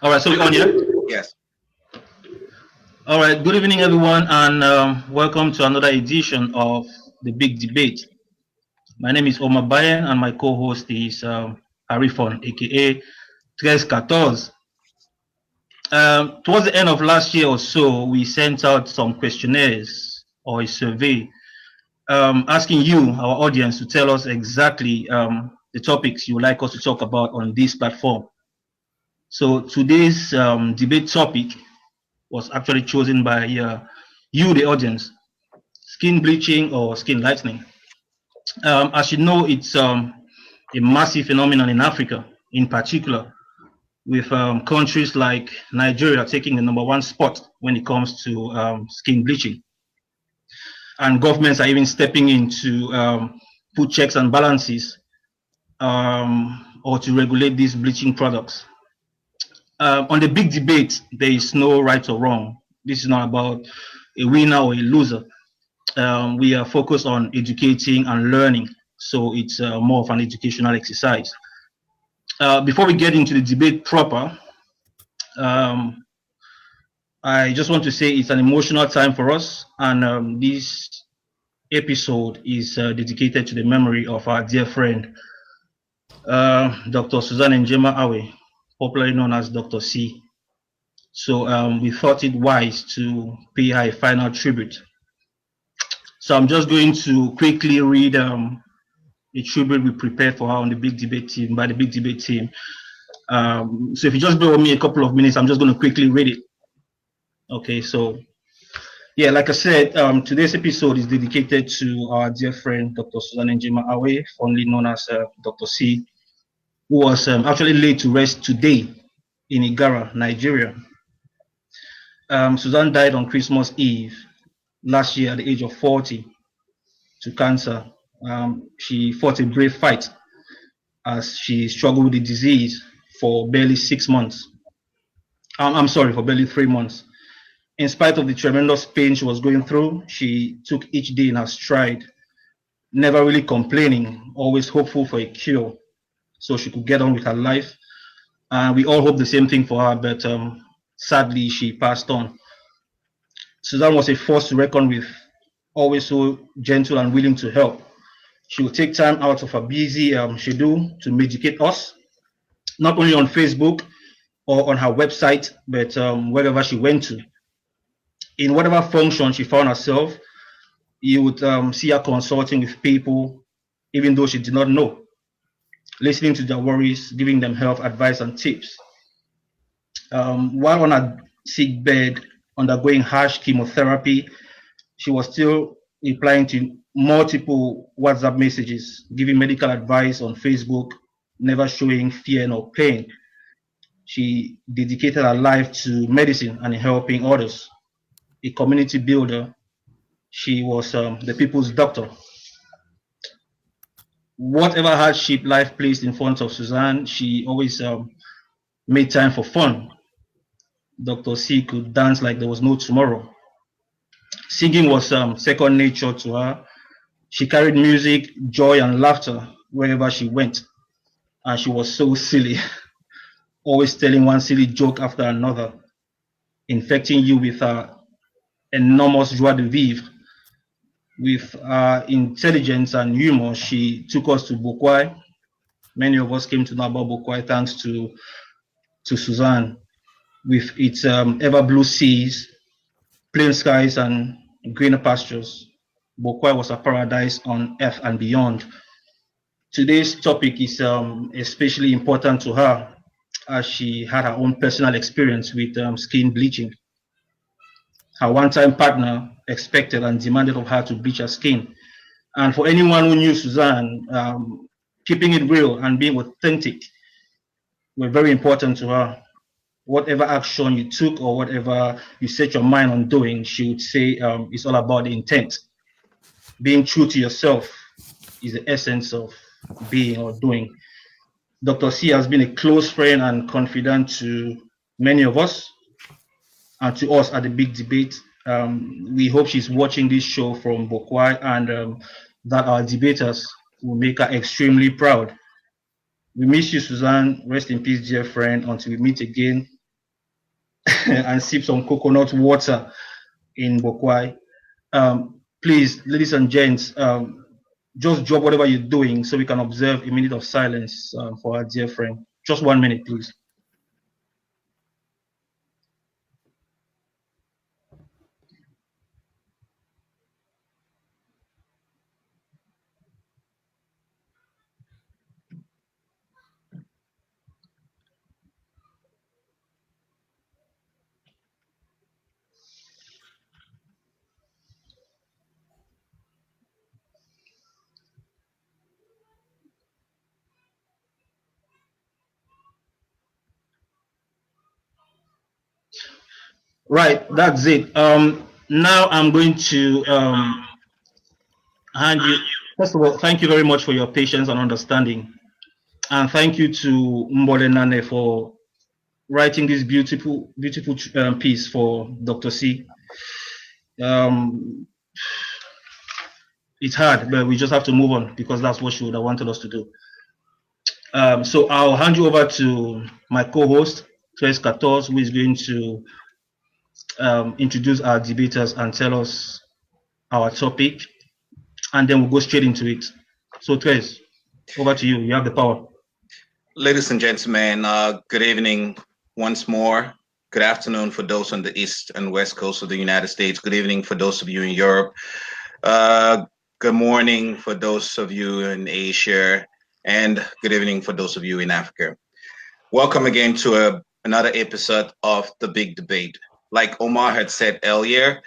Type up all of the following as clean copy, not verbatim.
All right, so we're on here. Yes. All right, good evening, everyone, and welcome to another edition of the Big Debate. My name is Omar Bayen, and my co-host is Arifon, aka Tres Catorz. Towards the end of last year or so, we sent out some questionnaires or a survey asking you, our audience, to tell us exactly the topics you would like us to talk about on this platform. So today's debate topic was actually chosen by you, the audience: skin bleaching or skin lightening. As you know, it's a massive phenomenon in Africa, in particular, with countries like Nigeria taking the number 1 spot when it comes to skin bleaching. And governments are even stepping in to put checks and balances or to regulate these bleaching products. On the big debate, there is no right or wrong. This is not about a winner or a loser. We are focused on educating and learning, so it's more of an educational exercise. Before we get into the debate proper, um, I just want to say it's an emotional time for us, and this episode is dedicated to the memory of our dear friend, Dr. Susan Njema Awe, popularly known as Dr. C. So we thought it wise to pay her a final tribute. So I'm just going to quickly read a tribute we prepared for her on the big debate team by the big debate team. So if you just bear with me a couple of minutes, I'm just going to quickly read it. Okay, so yeah, like I said, today's episode is dedicated to our dear friend, Dr. Susan Njema Awe, fondly known as Dr. C, who was actually laid to rest today in Igara, Nigeria. Susan died on Christmas Eve last year at the age of 40 to cancer. She fought a brave fight as she struggled with the disease for barely 6 months. I'm sorry, for barely 3 months. In spite of the tremendous pain she was going through, she took each day in her stride, never really complaining, always hopeful for a cure so she could get on with her life. And we all hope the same thing for her, but sadly, she passed on. Susan was a force to reckon with, always so gentle and willing to help. She would take time out of her busy schedule to medicate us, not only on Facebook or on her website, but wherever she went to. In whatever function she found herself, you would see her consulting with people, even though she did not know, listening to their worries, giving them health advice and tips. While on her sick bed, undergoing harsh chemotherapy, she was still replying to multiple WhatsApp messages, giving medical advice on Facebook, never showing fear nor pain. She dedicated her life to medicine and helping others. A community builder, she was the people's doctor. Whatever hardship life placed in front of Suzanne, she always made time for fun. Dr. C could dance like there was no tomorrow. Singing was second nature to her. She carried music, joy, and laughter wherever she went. And she was so silly, always telling one silly joke after another, infecting you with her enormous joie de vivre. With her intelligence and humor, she took us to Bokwai. Many of us came to know about Bokwai thanks to Suzanne. With its ever blue seas, plain skies, and greener pastures, Bokwai was a paradise on earth and beyond. Today's topic is especially important to her as she had her own personal experience with skin bleaching. Her one-time partner expected and demanded of her to bleach her skin. And for anyone who knew Suzanne, keeping it real and being authentic were very important to her. Whatever action you took or whatever you set your mind on doing, she would say it's all about the intent. Being true to yourself is the essence of being or doing. Dr. C has been a close friend and confidant to many of us and to us at the big debate. We hope she's watching this show from Bokwai and that our debaters will make her extremely proud. We miss you, Suzanne. Rest in peace, dear friend. Until we meet again, and sip some coconut water in Bokwai. Please, ladies and gents, just drop whatever you're doing so we can observe a minute of silence for our dear friend. Just 1 minute, please. Right, that's it. Now I'm going to hand you. First of all, thank you very much for your patience and understanding, and thank you to Mbole Nane for writing this beautiful, beautiful piece for Dr. C. Um, it's hard, but we just have to move on because that's what she would have wanted us to do. So I'll hand you over to my co-host, Tres Catos, who is going to introduce our debaters and tell us our topic, and then we'll go straight into it. So Tres, over to you. You have the power. Ladies and gentlemen, good evening once more. Good afternoon for those on the east and west coast of the United States. Good evening for those of you in Europe. Uh, Good morning for those of you in Asia. And good evening for those of you in Africa. Welcome again to another episode of The Big Debate. Like Omar had said earlier,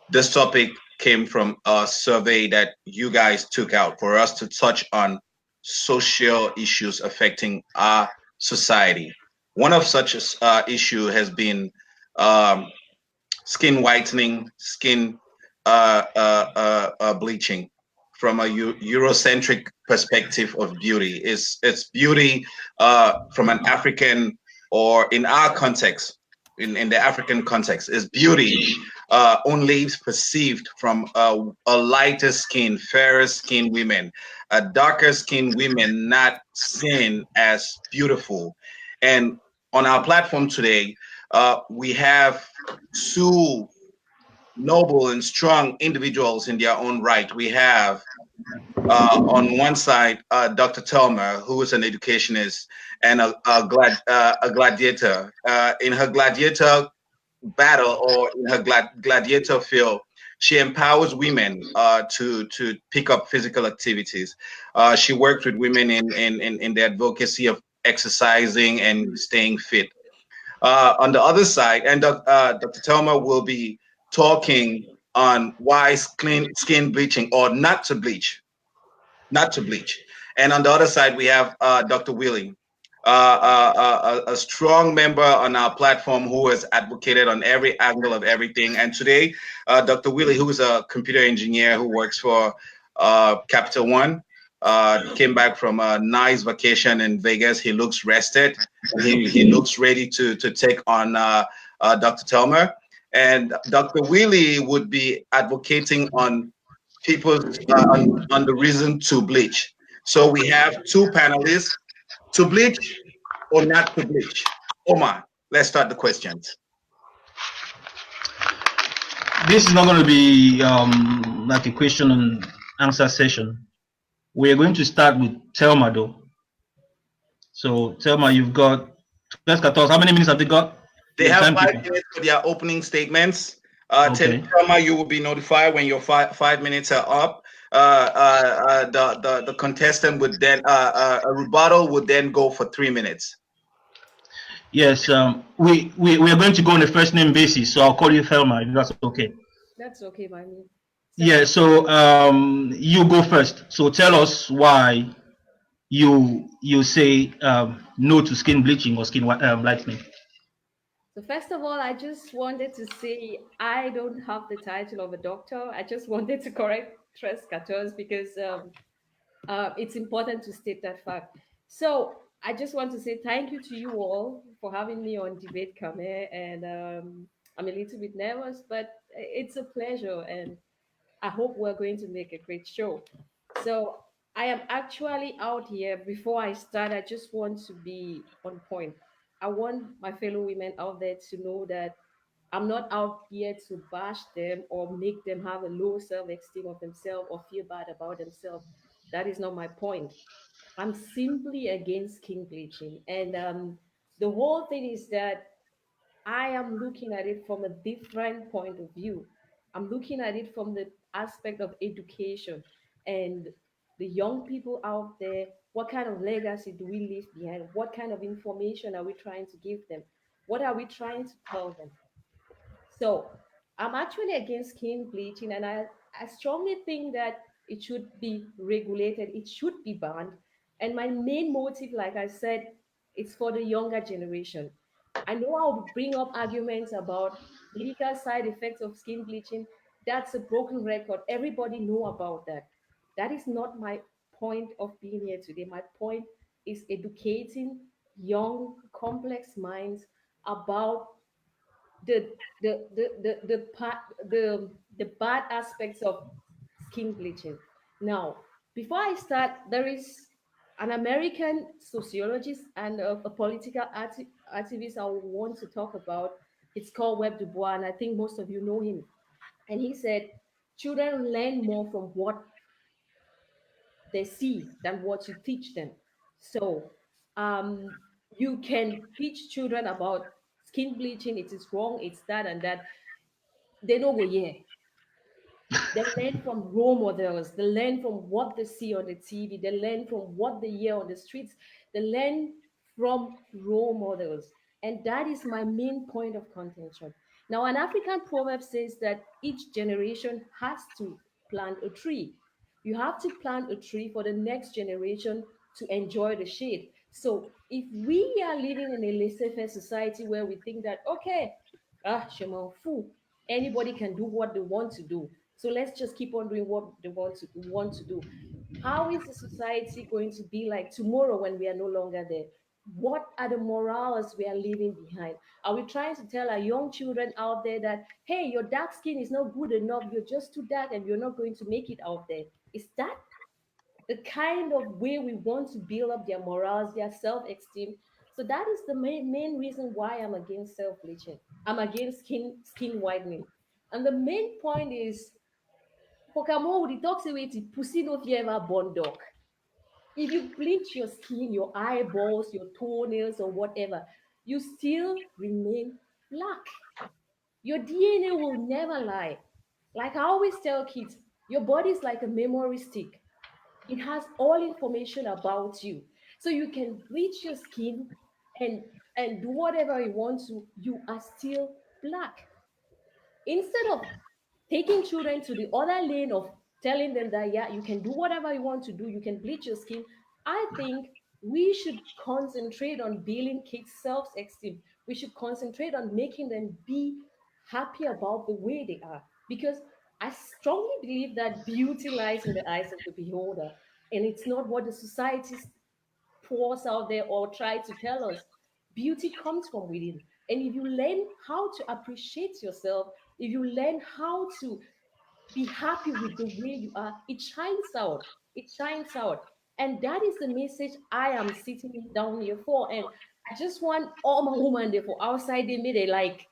this topic came from a survey that you guys took out for us to touch on social issues affecting our society. One of such issue has been um, skin whitening, skin bleaching. From a Eurocentric perspective of beauty, it's beauty from an African, or in our context, in the African context, is beauty only perceived from a lighter skin, fairer skin women, a darker skin women not seen as beautiful. And on our platform today, we have two noble and strong individuals in their own right. We have on one side Dr. Thelma, who is an educationist and a gladiator. In her gladiator battle, or in her gladiator field, she empowers women to pick up physical activities. She works with women in the advocacy of exercising and staying fit. On the other side, and Dr. Thelma will be talking on why skin bleaching, or not to bleach. And on the other side, we have Dr. Willy, a strong member on our platform who has advocated on every angle of everything. And today, Dr. Willy, who is a computer engineer who works for Capital One, came back from a nice vacation in Vegas. He looks rested. He looks ready to take on Dr. Thelma. And Dr. Willy would be advocating on people's on the reason to bleach. So we have two panelists: to bleach or not to bleach. Omar, let's start the questions. This is not going to be like a question and answer session. We are going to start with Thelma, though. So Thelma, you've got Tres Catos. How many minutes have they got? They The have five timekeeper. minutes for their opening statements. Okay. Thelma, you will be notified when your 5 minutes are up. The contestant would then a rebuttal would then go for 3 minutes. Yes. We are going to go on a first name basis. So I'll call you Thelma if that's okay. That's okay by me. Yeah. So you go first. So tell us why you say no to skin bleaching or skin lightening. So first of all, I just wanted to say I don't have the title of a doctor. I just wanted to correct Tres Catos because it's important to state that fact. So I just want to say thank you to you all for having me on Debate Come, and I'm a little bit nervous, but it's a pleasure, and I hope we're going to make a great show. So I am actually out here. Before I start, I just want to be on point. I want my fellow women out there to know that I'm not out here to bash them or make them have a low self-esteem of themselves or feel bad about themselves. That is not my point. I'm simply against skin bleaching. And the whole thing is that I am looking at it from a different point of view. I'm looking at it from the aspect of education and the young people out there. What kind of legacy do we leave behind? What kind of information are we trying to give them? What are we trying to tell them? So I'm actually against skin bleaching, and I strongly think that it should be regulated, it should be banned. And my main motive, like I said, is for the younger generation. I know I'll bring up arguments about medical side effects of skin bleaching. That's a broken record. Everybody know about that. That is not my point of being here today. My point is educating young, complex minds about the the bad aspects of skin bleaching. Now, before I start, there is an American sociologist and a political activist I want to talk about. It's called Webb Du Bois, and I think most of you know him. And he said, children learn more from what they see than what you teach them. So um, you can teach children about skin bleaching, it is wrong, it's that and that. They don't go, yeah. They learn from role models. They learn from what they see on the TV. They learn from what they hear on the streets. They learn from role models. And that is my main point of contention. Now, an African proverb says that each generation has to plant a tree. You have to plant a tree for the next generation to enjoy the shade. So if we are living in a laissez-faire society where we think that, okay, je m'en fous, anybody can do what they want to do, so let's just keep on doing what they want to do. How is the society going to be like tomorrow when we are no longer there? What are the morals we are leaving behind? Are we trying to tell our young children out there that, hey, your dark skin is not good enough, you're just too dark and you're not going to make it out there? Is that the kind of way we want to build up their morals, their self-esteem? So that is the main reason why I'm against self-bleaching. I'm against skin whitening. And the main point is, Pokamo the talks away to pussy no ever born dog. If you bleach your skin, your eyeballs, your toenails, or whatever, you still remain black. Your DNA will never lie. Like I always tell kids, your body is like a memory stick. It has all information about you. So you can bleach your skin and do whatever you want to, you are still black. Instead of taking children to the other lane of telling them that, yeah, you can do whatever you want to do, you can bleach your skin, I think we should concentrate on building kids' self-esteem. We should concentrate on making them be happy about the way they are. Because I strongly believe that beauty lies in the eyes of the beholder, and it's not what the society pours out there or try to tell us. Beauty comes from within. And if you learn how to appreciate yourself, if you learn how to be happy with the way you are, it shines out. It shines out. And that is the message I am sitting down here for. And I just want all my women there for outside they made it like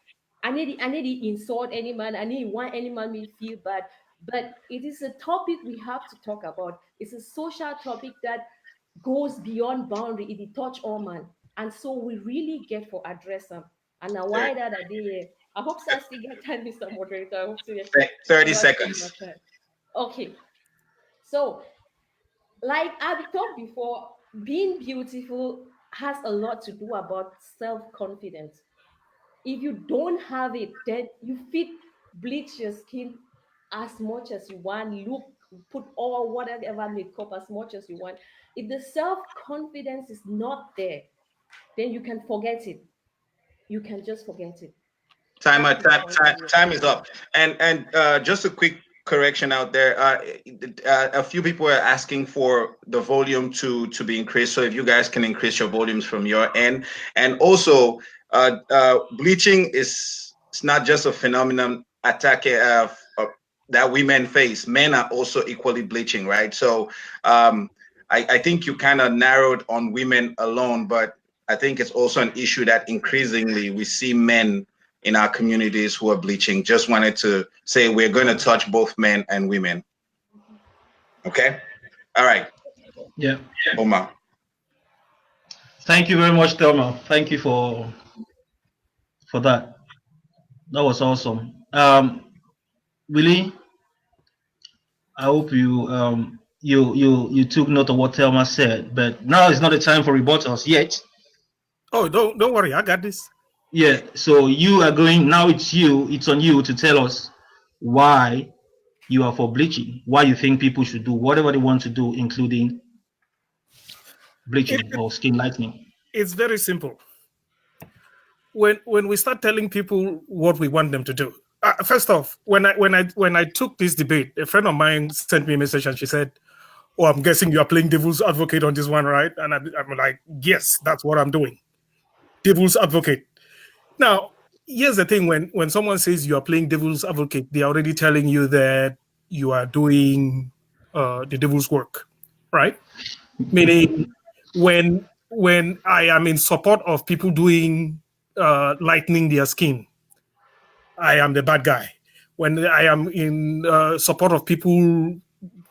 I need to insult any man, I need want any man me feel bad. But it is a topic we have to talk about. It's a social topic that goes beyond boundary. It touch all man. And so we really get for address them. And now why that I did, I hope I still get time, Mr. Moderator. I hope to get 30 not too seconds. much time. Okay. So, like I've talked before, being beautiful has a lot to do about self-confidence. If you don't have it, then you fit bleach your skin as much as you want, look, put all whatever makeup as much as you want. If the self-confidence is not there, then you can forget it. You can just forget it. Time, That's my time, point of time, view. time is up. And just a quick correction out there. A few people are asking for the volume to be increased. So if you guys can increase your volumes from your end, and also bleaching is it's not just a phenomenon that women face. Men are also equally bleaching, right? So I think you kind of narrowed on women alone, but I think it's also an issue that increasingly we see men in our communities who are bleaching. Just wanted to say we're going to touch both men and women. Okay? All right. Yeah. Omar. Thank you very much, Thelma. Thank you for that. That was awesome. Willy, I hope you took note of what Thelma said, but now is not the time for rebuttals yet. Oh, don't worry, I got this. Yeah, so you are going now. It's on you to tell us why you are for bleaching, why you think people should do whatever they want to do, including bleaching or skin lightening. It's very simple. When we start telling people what we want them to do, first off, when I took this debate, a friend of mine sent me a message and she said, "Oh, I'm guessing you are playing devil's advocate on this one, right?" And I'm like, "Yes, that's what I'm doing, devil's advocate." Now, here's the thing: when someone says you are playing devil's advocate, they're already telling you that you are doing the devil's work, right? Meaning, when I am in support of people doing lightening their skin, I am the bad guy. When I am in support of people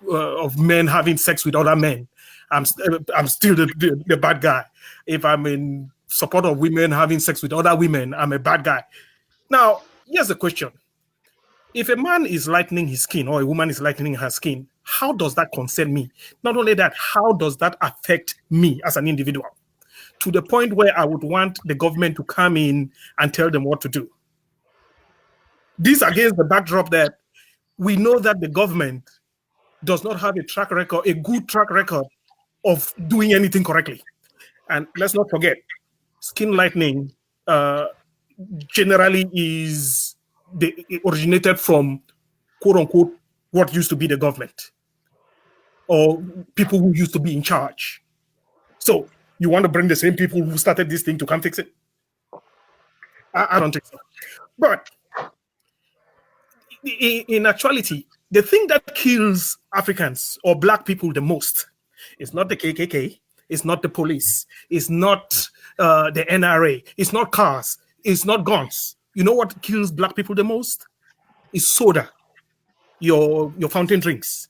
of men having sex with other men, I'm still the bad guy. If I'm in support of women having sex with other women, I'm a bad guy. Now, here's the question. If a man is lightening his skin or a woman is lightening her skin, how does that concern me? Not only that, how does that affect me as an individual? To the point where I would want the government to come in and tell them what to do. This against the backdrop that we know that the government does not have a track record, a good track record of doing anything correctly. And let's not forget, skin lightening generally it originated from, quote unquote, what used to be the government or people who used to be in charge. So you want to bring the same people who started this thing to come fix it? I don't think so. But in actuality, the thing that kills Africans or Black people the most is not the KKK, it's not the police, it's not the NRA, it's not cars, it's not guns. You know what kills Black people the most? It's soda, your fountain drinks.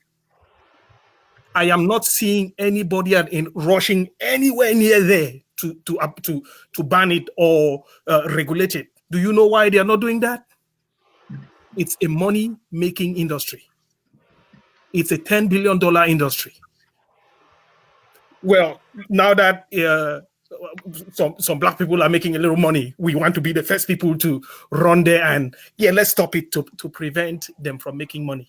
I am not seeing anybody rushing anywhere near there to ban it or regulate it. Do you know why they are not doing that? It's a money-making industry. It's a $10 billion industry. Well, now that some Black people are making a little money, we want to be the first people to run there and, let's stop it to prevent them from making money.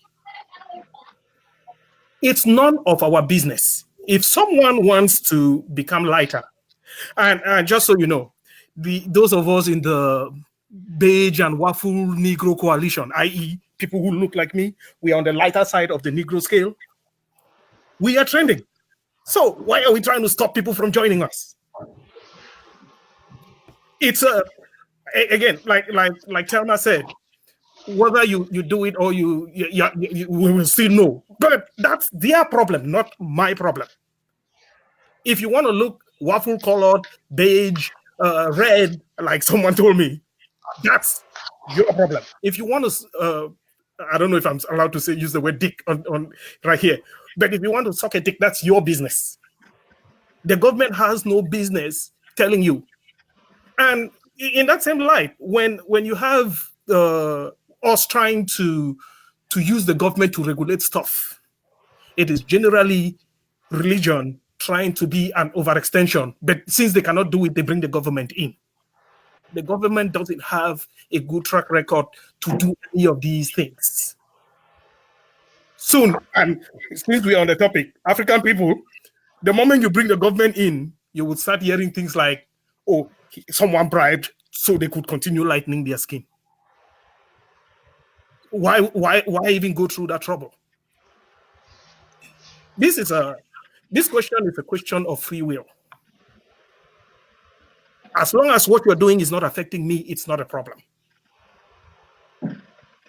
It's none of our business. If someone wants to become lighter, and just so you know, those of us in the beige and waffle Negro coalition, i.e. people who look like me, we are on the lighter side of the Negro scale. We are trending. So why are we trying to stop people from joining us? It's again, like Thelma said, whether you do it or you we will still know. But that's their problem, not my problem. If you want to look waffle colored, beige, red, like someone told me, that's your problem. If you want to, I don't know if I'm allowed to use the word dick on right here, but if you want to suck a dick, that's your business. The government has no business telling you. And in that same light, when you have us trying to use the government to regulate stuff, it is generally religion trying to be an overextension. But since they cannot do it, they bring the government in. The government doesn't have a good track record to do any of these things. Soon, and since we are on the topic, African people, the moment you bring the government in, you will start hearing things like, oh, someone bribed so they could continue lightening their skin. Why even go through that trouble? This question is a question of free will. As long as what you're doing is not affecting me, it's not a problem.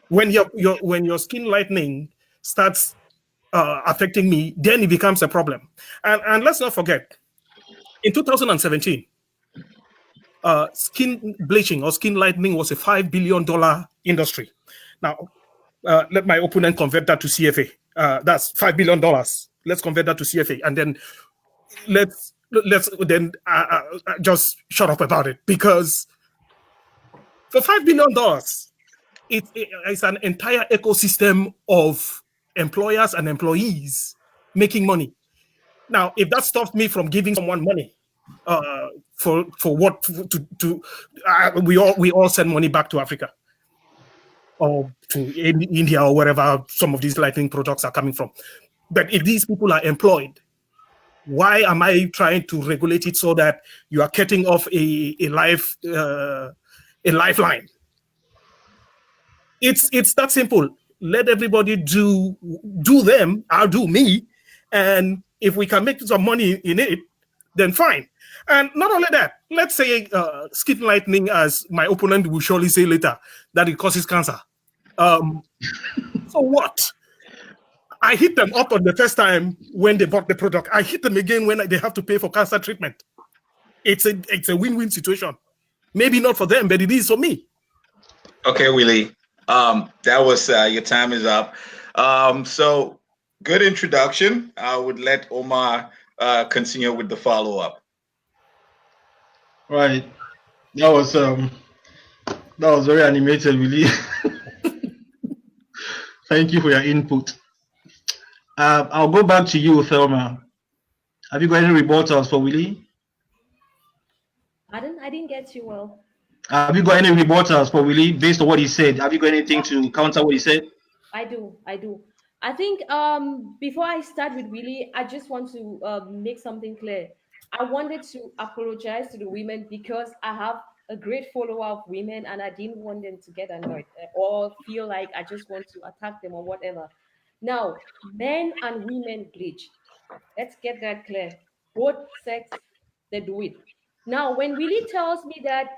When your skin lightening starts affecting me, then it becomes a problem. And let's not forget, in 2017, skin bleaching or skin lightening was a $5 billion industry. Now, let my opponent convert that to CFA. That's $5 billion. Let's convert that to CFA, and then let's just shut up about it, because for $5 billion, it's an entire ecosystem of employers and employees making money. Now, if that stops me from giving someone money, for what we all send money back to Africa or to India or wherever some of these lightning products are coming from. But if these people are employed, why am I trying to regulate it so that you are cutting off a lifeline? It's that simple. Let everybody do them. I'll do me, and if we can make some money in it, then fine. And not only that, let's say skin lightening, as my opponent will surely say later, that it causes cancer. So what? I hit them up on the first time when they bought the product. I hit them again when they have to pay for cancer treatment. It's a win-win situation. Maybe not for them, but it is for me. Okay, Willy. That was your time is up. So good introduction. I would let Omar continue with the follow-up. Right. That was very animated, Willy. Thank you for your input. I'll go back to you, Thelma. Have you got any rebuttals for Willy? I didn't get you well. Have you got any rebuttals for Willy based on what he said? Have you got anything to counter what he said? I do. I think before I start with Willy, I just want to make something clear. I wanted to apologize to the women because I have a great follower of women, and I didn't want them to get annoyed or feel like I just want to attack them or whatever. Now, men and women bleach. Let's get that clear. Both sex, they do it. Now, when Willy tells me that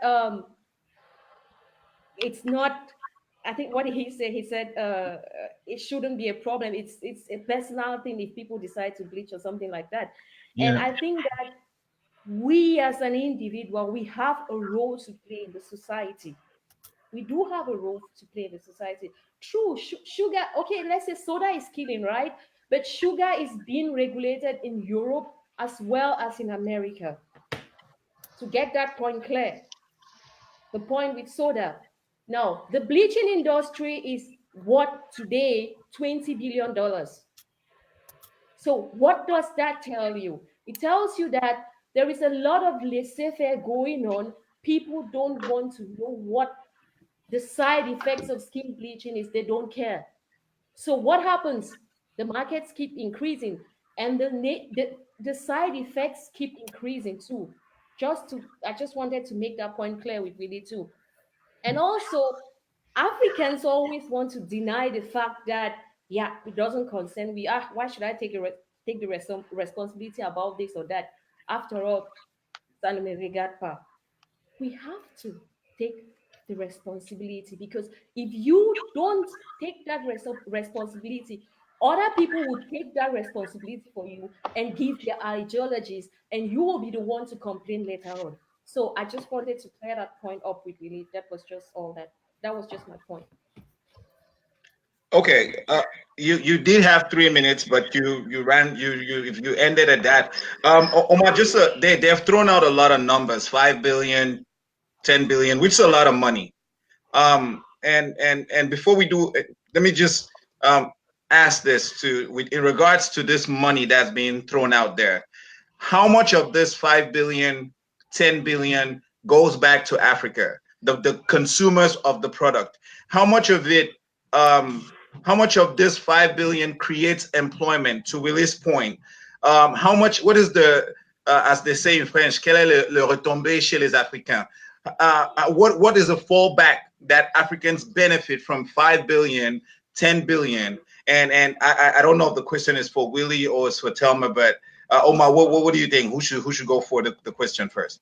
it's not, I think what he said it shouldn't be a problem. It's a personal thing if people decide to bleach or something like that. Yeah. And I think that we as an individual, we have a role to play in the society. We do have a role to play in the society. True, sugar, okay, let's say soda is killing, right? But sugar is being regulated in Europe as well as in America. To get that point clear, the point with soda. Now, the bleaching industry is what today, $20 billion. So what does that tell you? It tells you that there is a lot of laissez-faire going on. People don't want to know what the side effects of skin bleaching is. They don't care. So what happens? The markets keep increasing, and the side effects keep increasing too. I just wanted to make that point clear with Willy too. And also, Africans always want to deny the fact that, yeah, it doesn't concern we. Why should I take the responsibility about this or that? After all, we have to take the responsibility, because if you don't take that responsibility, other people will take that responsibility for you and give their ideologies, and you will be the one to complain later on. So I just wanted to clear that point up with Willy. That was just all that was just my point. Okay, you did have 3 minutes, but you ended at that. Omar, just they've thrown out a lot of numbers, 5 billion, 10 billion, which is a lot of money. And before we do, let me just ask this in regards to this money that's being thrown out there. How much of this 5 billion, 10 billion goes back to Africa, the consumers of the product? How much of it? How much of this 5 billion creates employment? To Willy's point, how much? What is the, as they say in French, quel est le retombé chez les Africains? What is a fallback that Africans benefit from 5 billion, 10 billion? And I don't know if the question is for Willy or it's for Thelma, but Omar, what do you think? Who should go for the question first?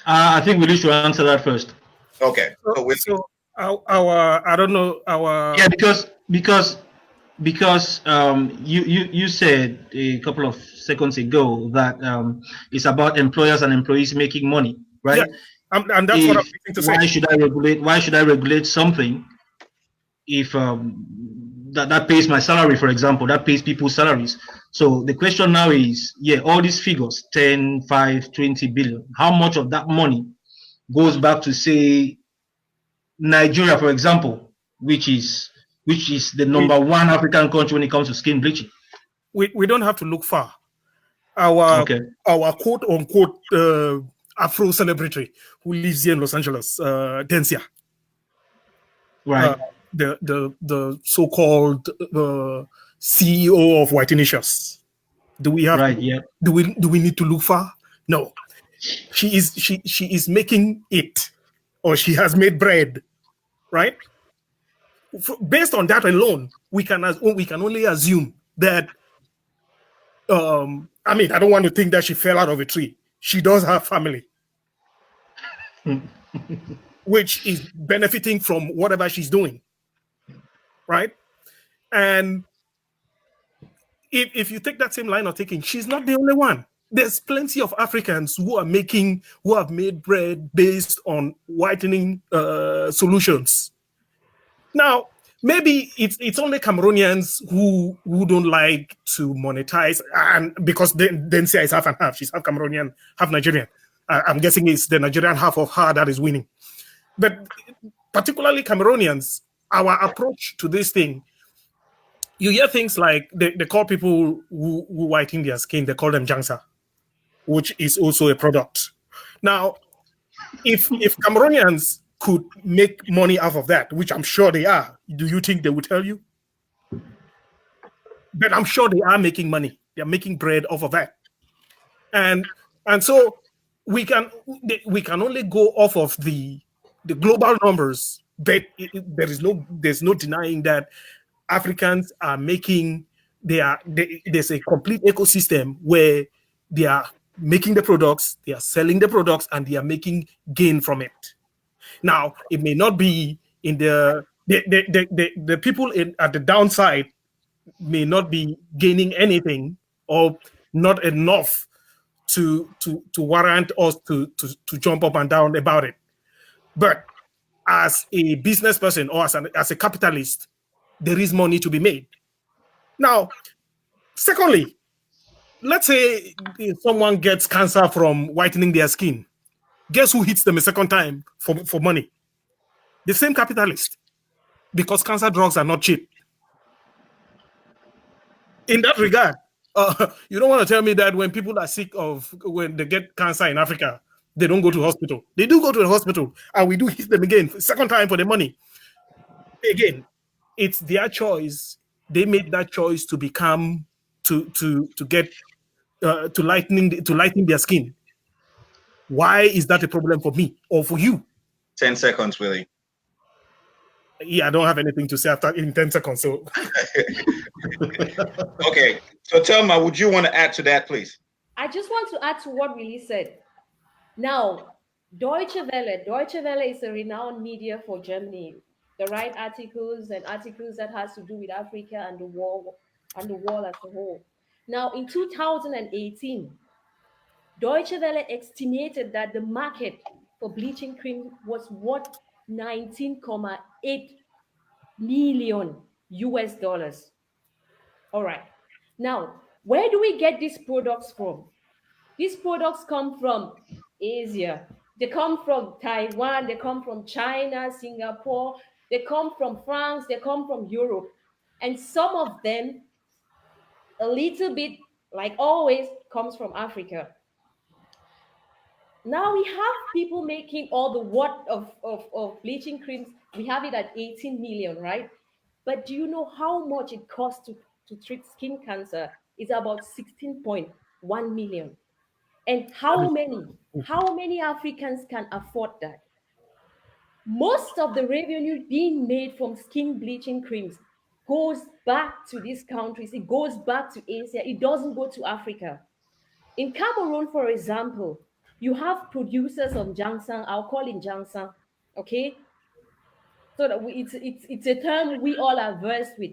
I think Willy should answer that first. Okay. So I don't know our. Yeah, because because you said a couple of seconds ago that it's about employers and employees making money, right? Yeah, and that's what I'm trying to say. Why should I regulate something if that pays my salary, for example, that pays people's salaries? So the question now is, yeah, all these figures, 10, 5, 20 billion, how much of that money goes back to, say, Nigeria, for example, which is the number one African country when it comes to skin bleaching? We don't have to look far. Our quote unquote Afro celebrity who lives here in Los Angeles, Densia, right? The so-called CEO of White Initials. Do we have? Right. Yeah. Do we need to look far? No. She is making it, or she has made bread, right? Based on that alone, we can only assume that. I mean, I don't want to think that she fell out of a tree. She does have family, which is benefiting from whatever she's doing, right? And if you take that same line of thinking, she's not the only one. There's plenty of Africans who have made bread based on whitening solutions. Now, maybe it's only Cameroonians who don't like to monetize, and because Densia is half and half. She's half Cameroonian, half Nigerian. I'm guessing it's the Nigerian half of her that is winning. But particularly Cameroonians, our approach to this thing, you hear things like they call people who whiten their skin, they call them jangsa, which is also a product. Now, if Cameroonians could make money off of that, which I'm sure they are, do you think they would tell you? But I'm sure they are making money. They're making bread off of that. And so we can only go off of the global numbers, but there's no denying that Africans are making there's a complete ecosystem where they are making the products, they are selling the products, and they are making gain from it. Now, it may not be in the people at the downside may not be gaining anything or not enough to warrant us to jump up and down about it. But as a business person or as a capitalist, there is money to be made. Now, secondly, let's say if someone gets cancer from whitening their skin. Guess who hits them a second time for money? The same capitalist, because cancer drugs are not cheap. In that regard, you don't want to tell me that when people are sick when they get cancer in Africa, they don't go to hospital. They do go to the hospital, and we do hit them again, second time for the money. Again, it's their choice. They made that choice to become to lighten their skin. Why is that a problem for me or for you? 10 seconds, Willy. Yeah, I don't have anything to say after in 10 seconds. So okay. So Thelma, would you want to add to that, please? I just want to add to what Willy said. Now, Deutsche Welle is a renowned media for Germany. They write articles that has to do with Africa and the world as a whole. Now, in 2018, Deutsche Welle estimated that the market for bleaching cream was worth 19.8 million US dollars. All right. Now, where do we get these products from? These products come from Asia. They come from Taiwan. They come from China, Singapore. They come from France. They come from Europe. And some of them, a little bit, like always, comes from Africa. Now we have people making all the watt of bleaching creams. We have it at 18 million, right? But do you know how much it costs to treat skin cancer? It's about 16.1 million. And how many Africans can afford that? Most of the revenue being made from skin bleaching creams goes back to these countries. It goes back to Asia. It doesn't go to Africa. In Cameroon, for example, you have producers of ginseng. I'll call it ginseng, okay? So that it's a term we all are versed with.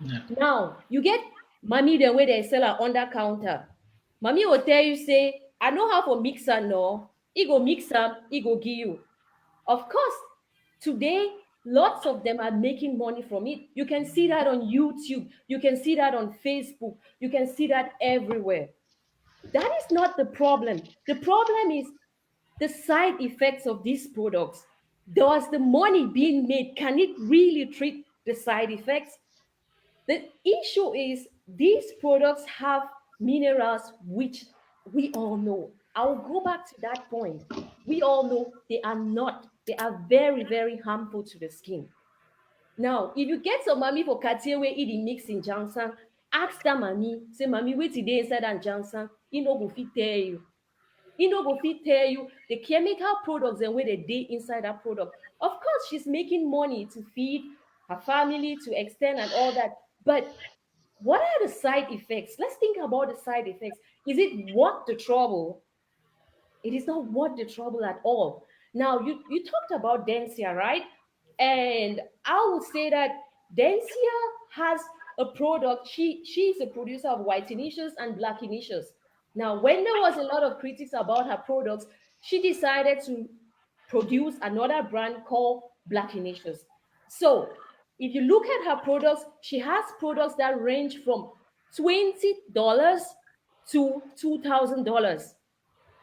Yeah. Now, you get mommy the way they sell her under counter. Mommy will tell you, say, I know how to mix am no. He go mix am, he go give you. Of course, today, lots of them are making money from it. You can see that on YouTube. You can see that on Facebook. You can see that everywhere. That is not the problem. The problem is the side effects of these products. Does the money being made, can it really treat the side effects? The issue is these products have minerals which we all know. I'll go back to that point. We all know they are not, they are very, very harmful to the skin. Now, if you get some mommy for Cartier where it mix in Johnson, ask that mommy, say, mommy, wait today inside and Johnson, you know, go fit tell you. You know, go fit tell you the chemical products and where they dey inside that product. Of course, she's making money to feed her family, to extend and all that. But what are the side effects? Let's think about the side effects. Is it worth the trouble? It is not worth the trouble at all. Now, you talked about Dentsia, right? And I would say that Dentsia has a product. She's a producer of whitenicious and blackinicious. Now, when there was a lot of critics about her products, she decided to produce another brand called blackinicious. So, if you look at her products, she has products that range from $20 to $2,000.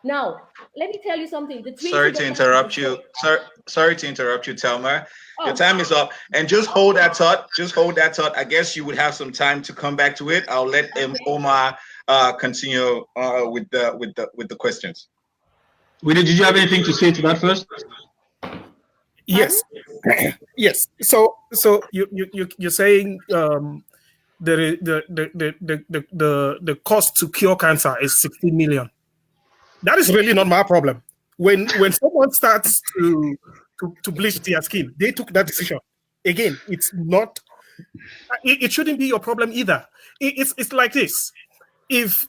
Now, let me tell you something. The Sorry to $20 interrupt you. Sorry to interrupt you, Thelma. Your oh, time is up. And just hold that thought. Just hold that thought. I guess you would have some time to come back to it. I'll let okay. Omar continue with the questions. Willy, did you have anything to say to that first? Yes, yes. So you're saying the cost to cure cancer is 16 million. That is really not my problem. When someone starts to bleach their skin, they took that decision. Again, it's not. It shouldn't be your problem either. It's like this. If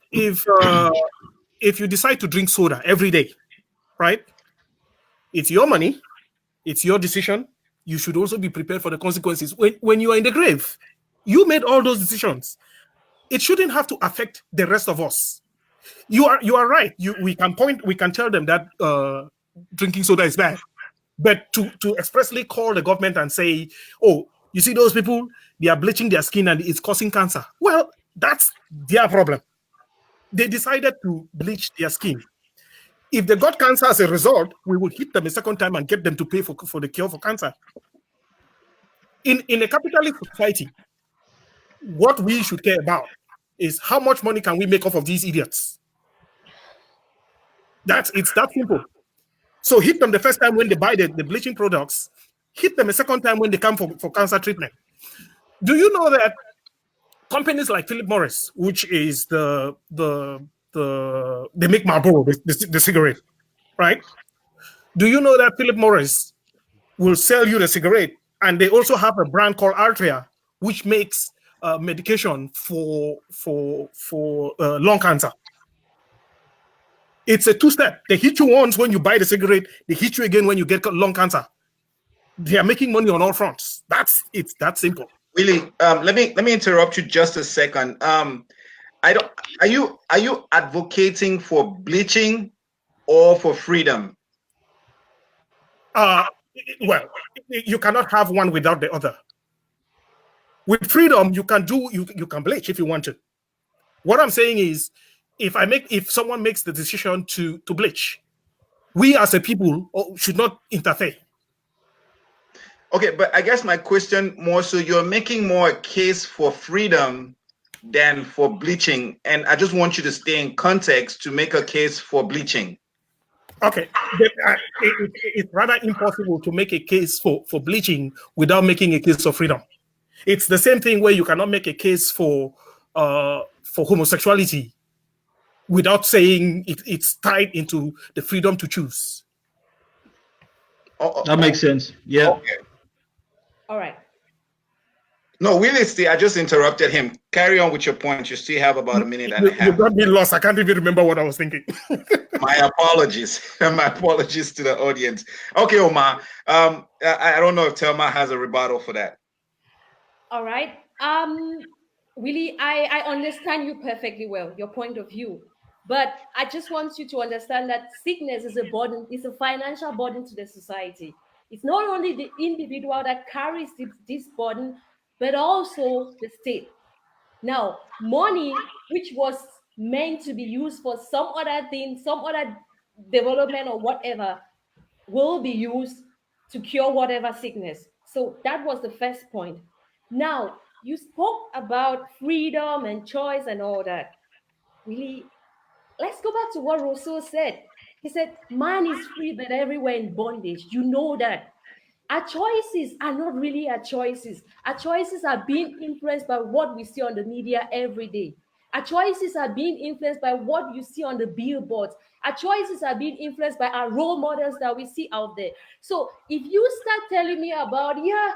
you decide to drink soda every day, right? It's your money. It's your decision. You should also be prepared for the consequences. When you are in the grave, you made all those decisions. It shouldn't have to affect the rest of us. You are right. We can tell them that drinking soda is bad, but to expressly call the government and say, oh, you see those people, they are bleaching their skin and it's causing cancer. Well, that's their problem. They decided to bleach their skin. If they got cancer as a result, we would hit them a second time and get them to pay for the cure for cancer. In a capitalist society, what we should care about is how much money can we make off of these idiots. It's that simple. So hit them the first time when they buy the bleaching products, hit them a second time when they come for cancer treatment. Do you know that companies like Philip Morris, which is they make Marlboro, the cigarette, right? Do you know that Philip Morris will sell you the cigarette, and they also have a brand called Altria, which makes medication for lung cancer. It's a two-step. They hit you once when you buy the cigarette. They hit you again when you get lung cancer. They are making money on all fronts. It's that simple. Willy, let me interrupt you just a second. Are you advocating for bleaching or for freedom? Well, you cannot have one without the other. With freedom, you can bleach if you want to. What I'm saying is, if someone makes the decision to bleach, we as a people should not interfere. Okay, but I guess my question more so, you're making more a case for freedom than for bleaching, and I just want you to stay in context to make a case for bleaching. Okay, it's rather impossible to make a case for bleaching without making a case for freedom. It's the same thing where you cannot make a case for homosexuality without saying it's tied into the freedom to choose. That makes sense. Yeah. Okay. All right. No, Willy, I just interrupted him. Carry on with your point. You still have about a minute and a half. You got me lost. I can't even remember what I was thinking. My apologies. My apologies to the audience. Okay, Omar. I don't know if Thelma has a rebuttal for that. All right. Willy, I understand you perfectly well, your point of view. But I just want you to understand that sickness is a burden, it's a financial burden to the society. It's not only the individual that carries this burden, but also the state. Now, money, which was meant to be used for some other thing, some other development or whatever, will be used to cure whatever sickness. So that was the first point. Now, you spoke about freedom and choice and all that. Really, let's go back to what Rousseau said. He said, man is free, but everywhere in bondage. You know that. Our choices are not really our choices. Our choices are being influenced by what we see on the media every day. Our choices are being influenced by what you see on the billboards. Our choices are being influenced by our role models that we see out there. So if you start telling me about, I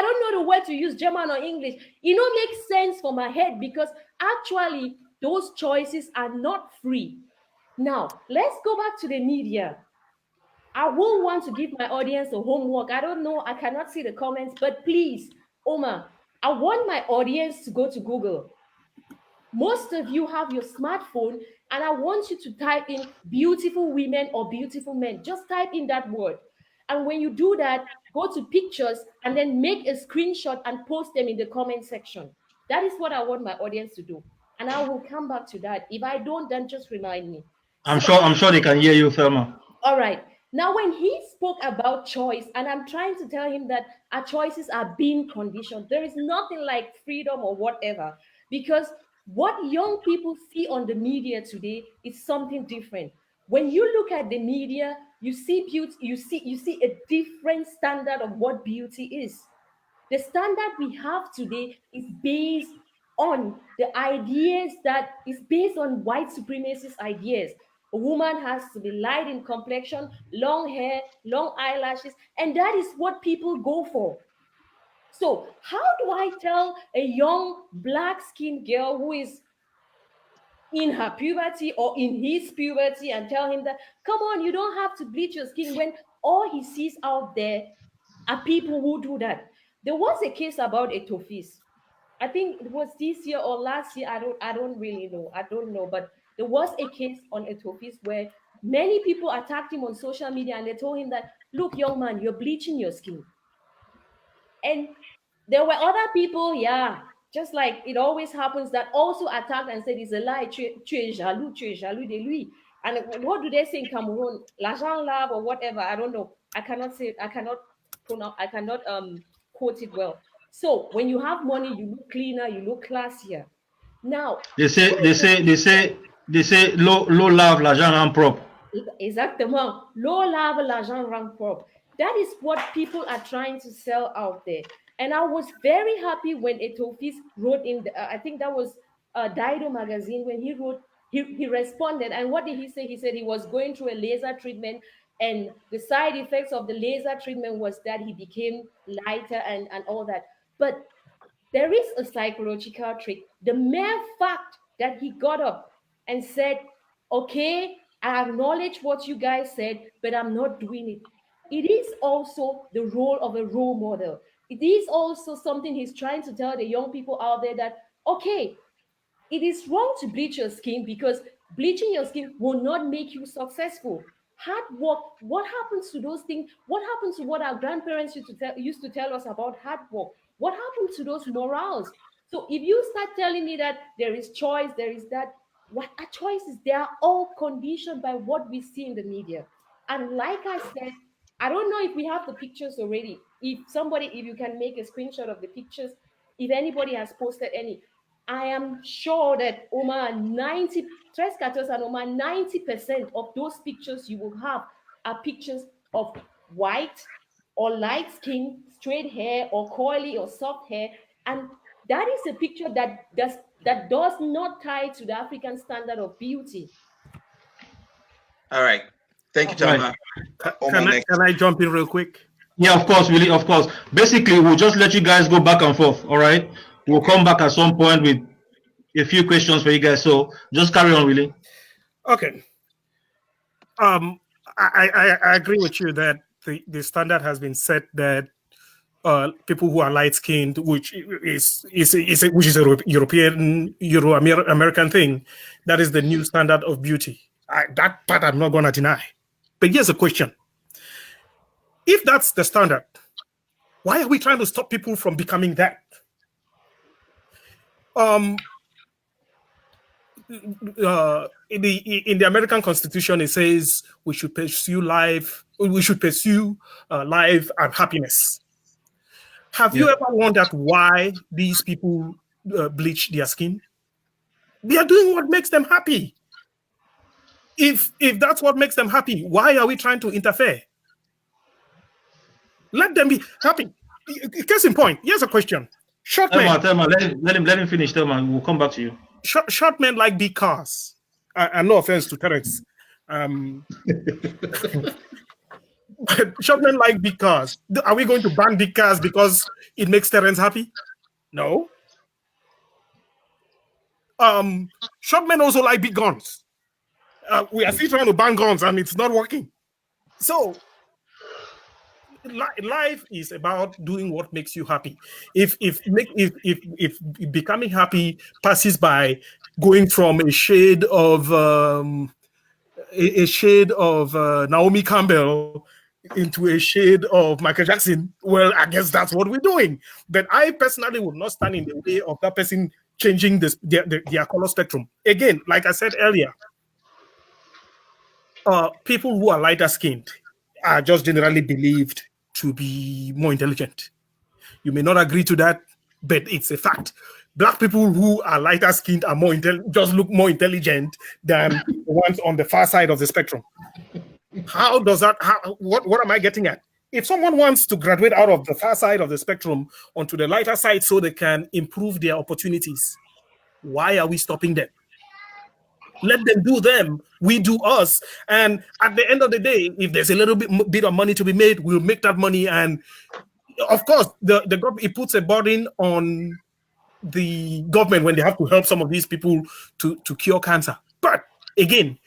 don't know the word to use, German or English, it don't make sense for my head because actually those choices are not free. Now, let's go back to the media. I will want to give my audience a homework. I don't know, I cannot see the comments, but please, Omar, I want my audience to go to Google. Most of you have your smartphone, and I want you to type in beautiful women or beautiful men. Just type in that word. And when you do that, go to pictures and then make a screenshot and post them in the comment section. That is what I want my audience to do. And I will come back to that. If I don't, then just remind me. I'm sure they can hear you, Thelma. All right. Now, when he spoke about choice, and I'm trying to tell him that our choices are being conditioned, there is nothing like freedom or whatever, because what young people see on the media today is something different. When you look at the media, you see beauty, you see a different standard of what beauty is. The standard we have today is based on the ideas that is based on white supremacist ideas. A woman has to be light in complexion, long hair, long eyelashes, and that is what people go for. So, how do I tell a young black skinned girl who is in her puberty or in his puberty and tell him that, come on, you don't have to bleach your skin when all he sees out there are people who do that? There was a case about a Tofis. I think it was this year or last year. I don't really know. I don't know. But there was a case on a Tofis where many people attacked him on social media and they told him that, look, young man, you're bleaching your skin. And there were other people, just like it always happens, that also attacked and said it's a lie. Tu es jaloux de lui. And what do they say in Cameroon? L'argent lave or whatever. I don't know. I cannot say. I cannot pronounce. I cannot quote it well. So when you have money, you look cleaner, you look classier. Now they say l'eau lave, l'argent rend propre. Exactement. L'eau lave, l'argent rend propre. That is what people are trying to sell out there. And I was very happy when Etofis wrote in, I think that was Dido magazine, when he wrote, he responded. And what did he say? He said he was going through a laser treatment, and the side effects of the laser treatment was that he became lighter and all that. But there is a psychological trick. The mere fact that he got up and said, okay, I acknowledge what you guys said, but I'm not doing it. It is also the role of a role model. It is also something he's trying to tell the young people out there that, okay, it is wrong to bleach your skin because bleaching your skin will not make you successful. Hard work, what happens to those things? What happens to what our grandparents used to tell us about hard work? What happens to those morals? So if you start telling me that there is choice, there is that, what are choices? They are all conditioned by what we see in the media. And like I said, I don't know if we have the pictures already. If you can make a screenshot of the pictures, if anybody has posted any, I am sure that Omar 90% of those pictures you will have are pictures of white or light skin, straight hair or curly or soft hair. And that is a picture that does not tie to the African standard of beauty. All right. Thank you, Thelma. Can I jump in real quick? Yeah, of course, Willy, of course. Basically, we'll just let you guys go back and forth, all right? We'll come back at some point with a few questions for you guys. So just carry on, Willy. Okay. I agree with you that the standard has been set that people who are light skinned, which is a European, Euro-American thing. That is the new standard of beauty. That part I'm not going to deny. But here's a question: if that's the standard, why are we trying to stop people from becoming that? In the American Constitution, it says we should pursue life. We should pursue life and happiness. Have you ever wondered why these people bleach their skin? They are doing what makes them happy. If that's what makes them happy, why are we trying to interfere? Let them be happy. Case in point, here's a question. Thelma, let him finish, Thelma. We'll come back to you. Short men like big cars. And no offense to Terence. Short men like big cars. Are we going to ban big cars because it makes Terence happy? No. Short men also like big guns. We are still trying to ban guns and it's not working. So life is about doing what makes you happy. If becoming happy passes by going from a shade of Naomi Campbell into a shade of Michael Jackson, well, I guess that's what we're doing. But I personally would not stand in the way of that person changing their color spectrum. Again, like I said earlier, people who are lighter skinned are just generally believed to be more intelligent. You may not agree to that, but it's a fact. Black people who are lighter skinned are just look more intelligent than the ones on the far side of the spectrum. How does that? What am I getting at? If someone wants to graduate out of the far side of the spectrum onto the lighter side so they can improve their opportunities, why are we stopping them? Let them do them, we do us. And at the end of the day, if there's a little bit of money to be made, we'll make that money. And of course, the government, it puts a burden on the government when they have to help some of these people to cure cancer. But again,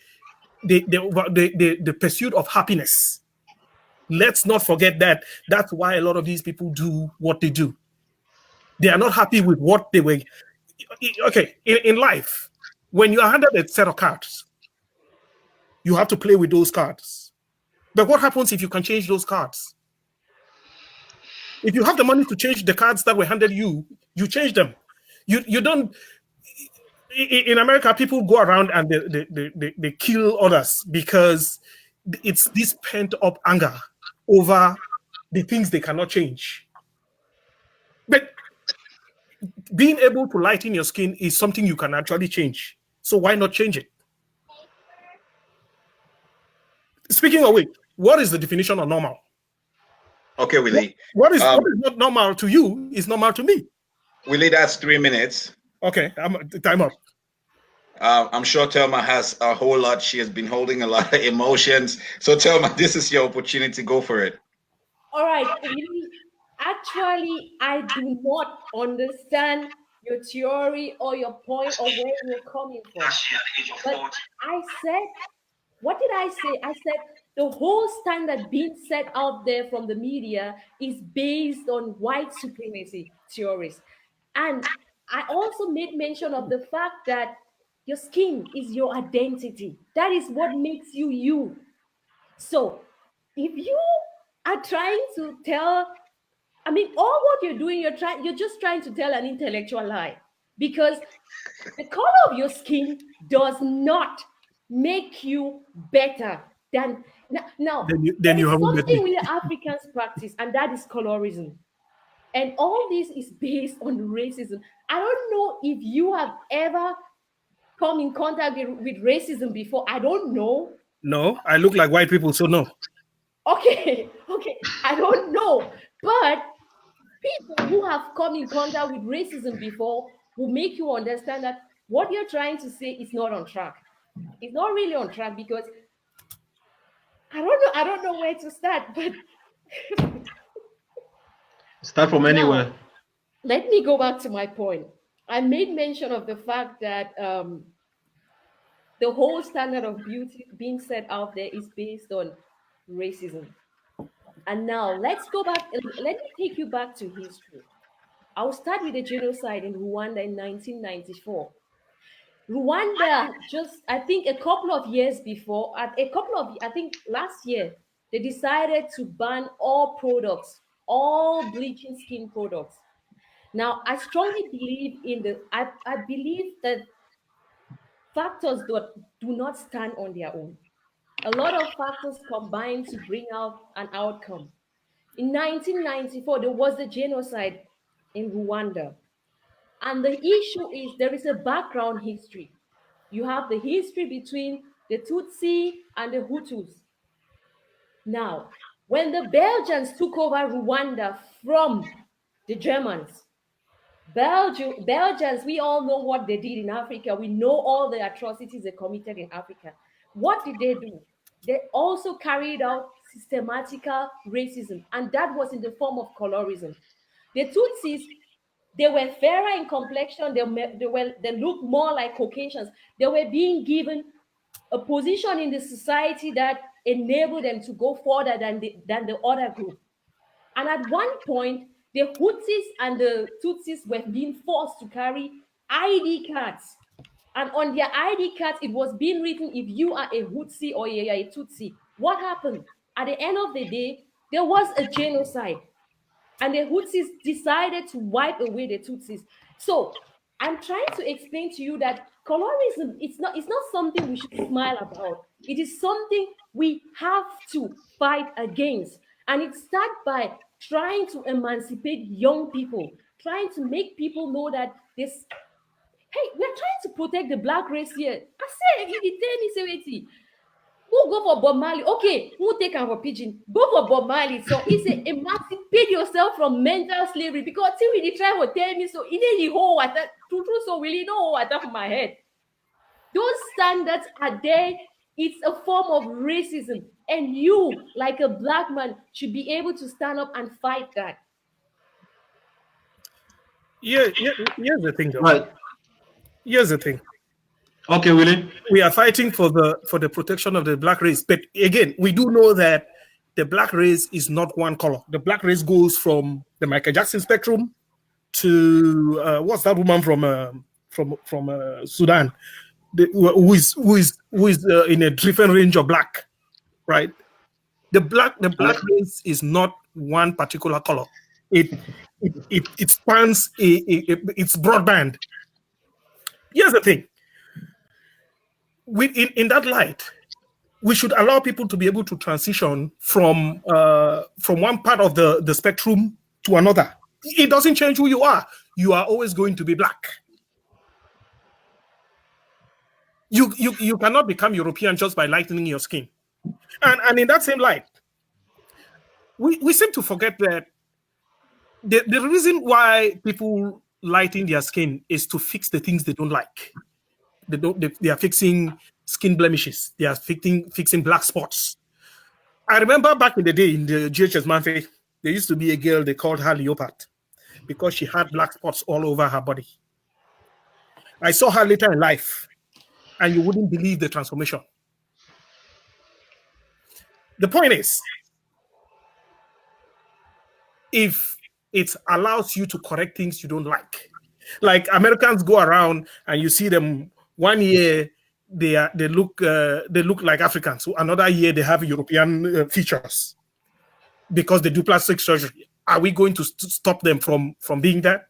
the pursuit of happiness. Let's not forget that. That's why a lot of these people do what they do. They are not happy with what they were. Okay, in life, when you are handed a set of cards, you have to play with those cards. But what happens if you can change those cards? If you have the money to change the cards that were handed you, you change them. You don't. In America, people go around and they kill others because it's this pent-up anger over the things they cannot change. But being able to lighten your skin is something you can actually change. So why not change it? Speaking of which, what is the definition of normal? Okay, Willy. What is not normal to you is normal to me. Willy, that's 3 minutes. Okay, time up. I'm sure Thelma has a whole lot. She has been holding a lot of emotions. So Thelma, this is your opportunity. Go for it. All right. Actually, I do not understand your theory or your point or where you're coming from. But I said, what did I say? I said the whole standard being set out there from the media is based on white supremacy theories. And I also made mention of the fact that your skin is your identity. That is what makes you you. So if you are trying to tell, I mean, all what you're doing, you're just trying to tell an intellectual lie, because the color of your skin does not make you better than now. Then you have something we Africans practice, and that is colorism. And all this is based on racism. I don't know if you have ever come in contact with racism before. I don't know. No, I look like white people, so no. Okay, I don't know. But people who have come in contact with racism before will make you understand that what you're trying to say is not on track. It's not really on track, because I don't know where to start, but start from anywhere. Now, let me go back to my point. I made mention of the fact that the whole standard of beauty being set out there is based on racism. And now let's go back. Let me take you back to history. I'll start with the genocide in Rwanda in 1994. Rwanda, just I think a couple of years before, I think last year, they decided to ban all products, all bleaching skin products. Now, I strongly believe I believe that factors do not stand on their own. A lot of factors combine to bring out an outcome. In 1994, there was the genocide in Rwanda. And the issue is there is a background history. You have the history between the Tutsi and the Hutus. Now, when the Belgians took over Rwanda from the Germans, Belgians, we all know what they did in Africa. We know all the atrocities they committed in Africa. What did they do? They also carried out systematical racism, and that was in the form of colorism. The Tutsis, they were fairer in complexion. They looked more like Caucasians. They were being given a position in the society that enabled them to go further than the other group. And at one point, the Hutsis and the Tutsis were being forced to carry ID cards. And on their ID cards, it was being written if you are a Hutsi or you are a Tutsi. What happened? At the end of the day, there was a genocide. And the Hutsis decided to wipe away the Tutsis. So I'm trying to explain to you that colorism, it's not something we should smile about. It is something we have to fight against. And it starts by trying to emancipate young people, trying to make people know that this, hey, we're trying to protect the black race here. I say, if you tell me, say, who go for Bob Marley? Okay, who take our pigeon? Go for Bob Marley. So he said, emancipate yourself from mental slavery. Because till we try to tell me so, in the whole water, true, so really know water from my head. Those standards are there. It's a form of racism. And you, like a black man, should be able to stand up and fight that. Yeah, here's the thing, though. Right. Here's the thing. Okay, Willy. We are fighting for the protection of the black race, but again, we do know that the black race is not one color. The black race goes from the Michael Jackson spectrum to what's that woman from Sudan, who is in a different range of black, right? The black race is not one particular color. It spans it's broadband. Here's the thing. In that light, we should allow people to be able to transition from one part of the spectrum to another. It doesn't change who you are. You are always going to be black. You cannot become European just by lightening your skin. And in that same light, we seem to forget that the reason why people lighten their skin is to fix the things they don't like. They are fixing skin blemishes. They are fixing black spots. I remember back in the day in the GHS Manfe, there used to be a girl, they called her Leopard because she had black spots all over her body. I saw her later in life, and you wouldn't believe the transformation. The point is, if it allows you to correct things you don't like Americans go around and you see them 1 year they look like Africans, so another year they have European features because they do plastic surgery. Are we going to stop them from being that?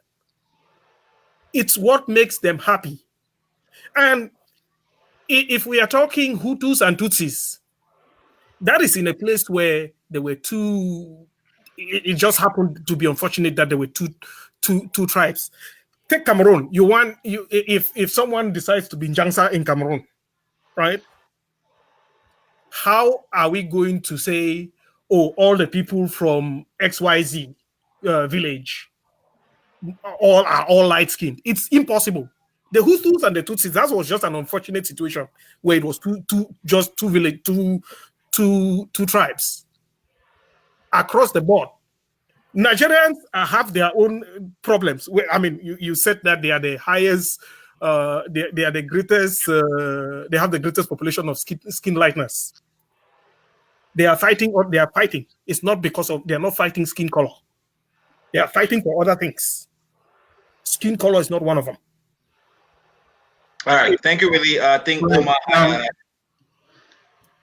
It's what makes them happy. And if we are talking Hutus and Tutsis, that is in a place where there were two. It just happened to be unfortunate that there were two tribes. Take Cameroon. If someone decides to be Njangsa in Cameroon, right? How are we going to say, oh, all the people from XYZ village are all light skinned? It's impossible. The Hutus and the Tutsis, that was just an unfortunate situation where it was two tribes across the board. Nigerians have their own problems. I mean, you said that they are the highest, they are the greatest, they have the greatest population of skin lightness. they are fighting, or they are fighting, it's not because of, they are not fighting skin color. They are fighting for other things. Skin color is not one of them. All right, thank you, Willy. I think Omar.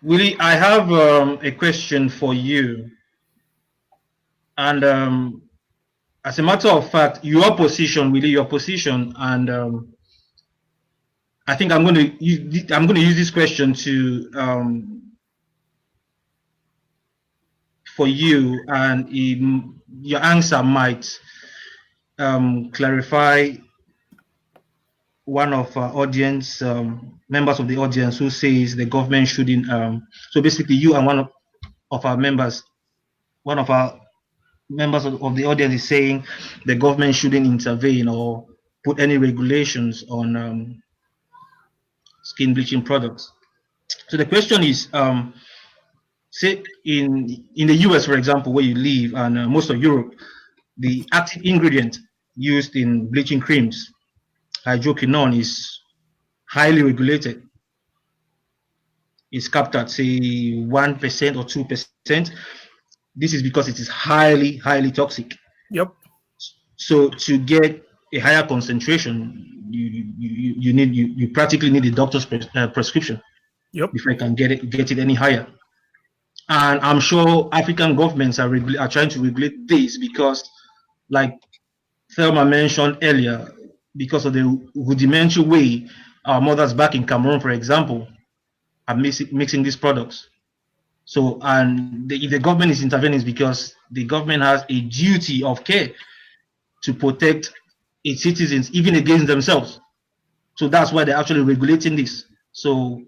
Willy, I have a question for you. And as a matter of fact, your position, Willy, your position, and I think I'm going to use this question to for you, and your answer might clarify one of our audience members of the audience who says the government shouldn't. So basically, you and one of our members, one of our members of the audience is saying the government shouldn't intervene or put any regulations on skin bleaching products. So the question is, say in the US, for example, where you live, and most of Europe, the active ingredient used in bleaching creams, hydroquinone, is highly regulated. It's capped at, say, 1% or 2%. This is because it is highly toxic. Yep. So to get a higher concentration, you practically need a doctor's prescription. Yep. Before you can get it any higher. And I'm sure African governments are trying to regulate this because, like Thelma mentioned earlier, because of the rudimentary way our mothers back in Cameroon, for example, are mixing these products. So, and if the government is intervening, it's because the government has a duty of care to protect its citizens, even against themselves. So that's why they're actually regulating this. So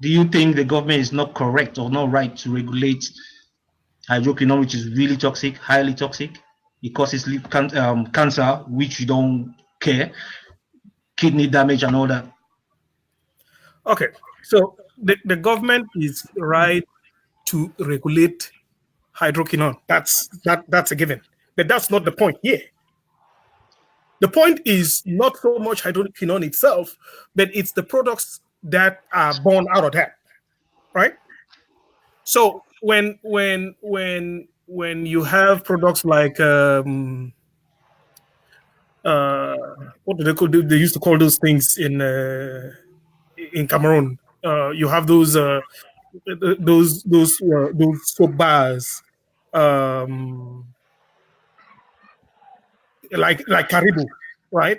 do you think the government is not correct or not right to regulate hydroquinone, which is really toxic, highly toxic? It causes cancer, which you don't care, kidney damage and all that. Okay, so the government is right to regulate hydroquinone. That's a given. But that's not the point here. The point is not so much hydroquinone itself, but it's the products that are born out of that, right? So when you have products like what do they call? They used to call those things in Cameroon. You have those soap bars, like Caribou, right?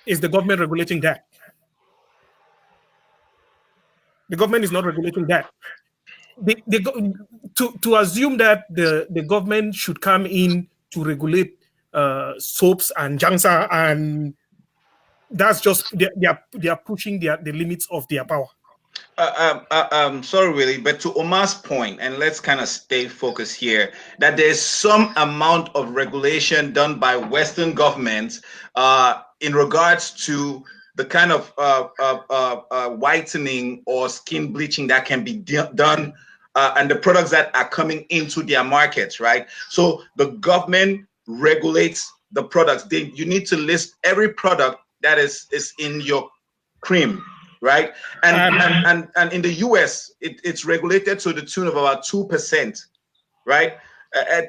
Is the government regulating that? The government is not regulating that. To assume that the government should come in to regulate soaps and jansa, and that's just they are pushing the limits of their power. Sorry, Willy, but to Omar's point, and let's kind of stay focused here, that there's some amount of regulation done by Western governments in regards to the kind of whitening or skin bleaching that can be done and the products that are coming into their markets, right? So the government regulates the products. You need to list every product that is in your cream, right? And in the US, it's regulated to the tune of about 2%, right?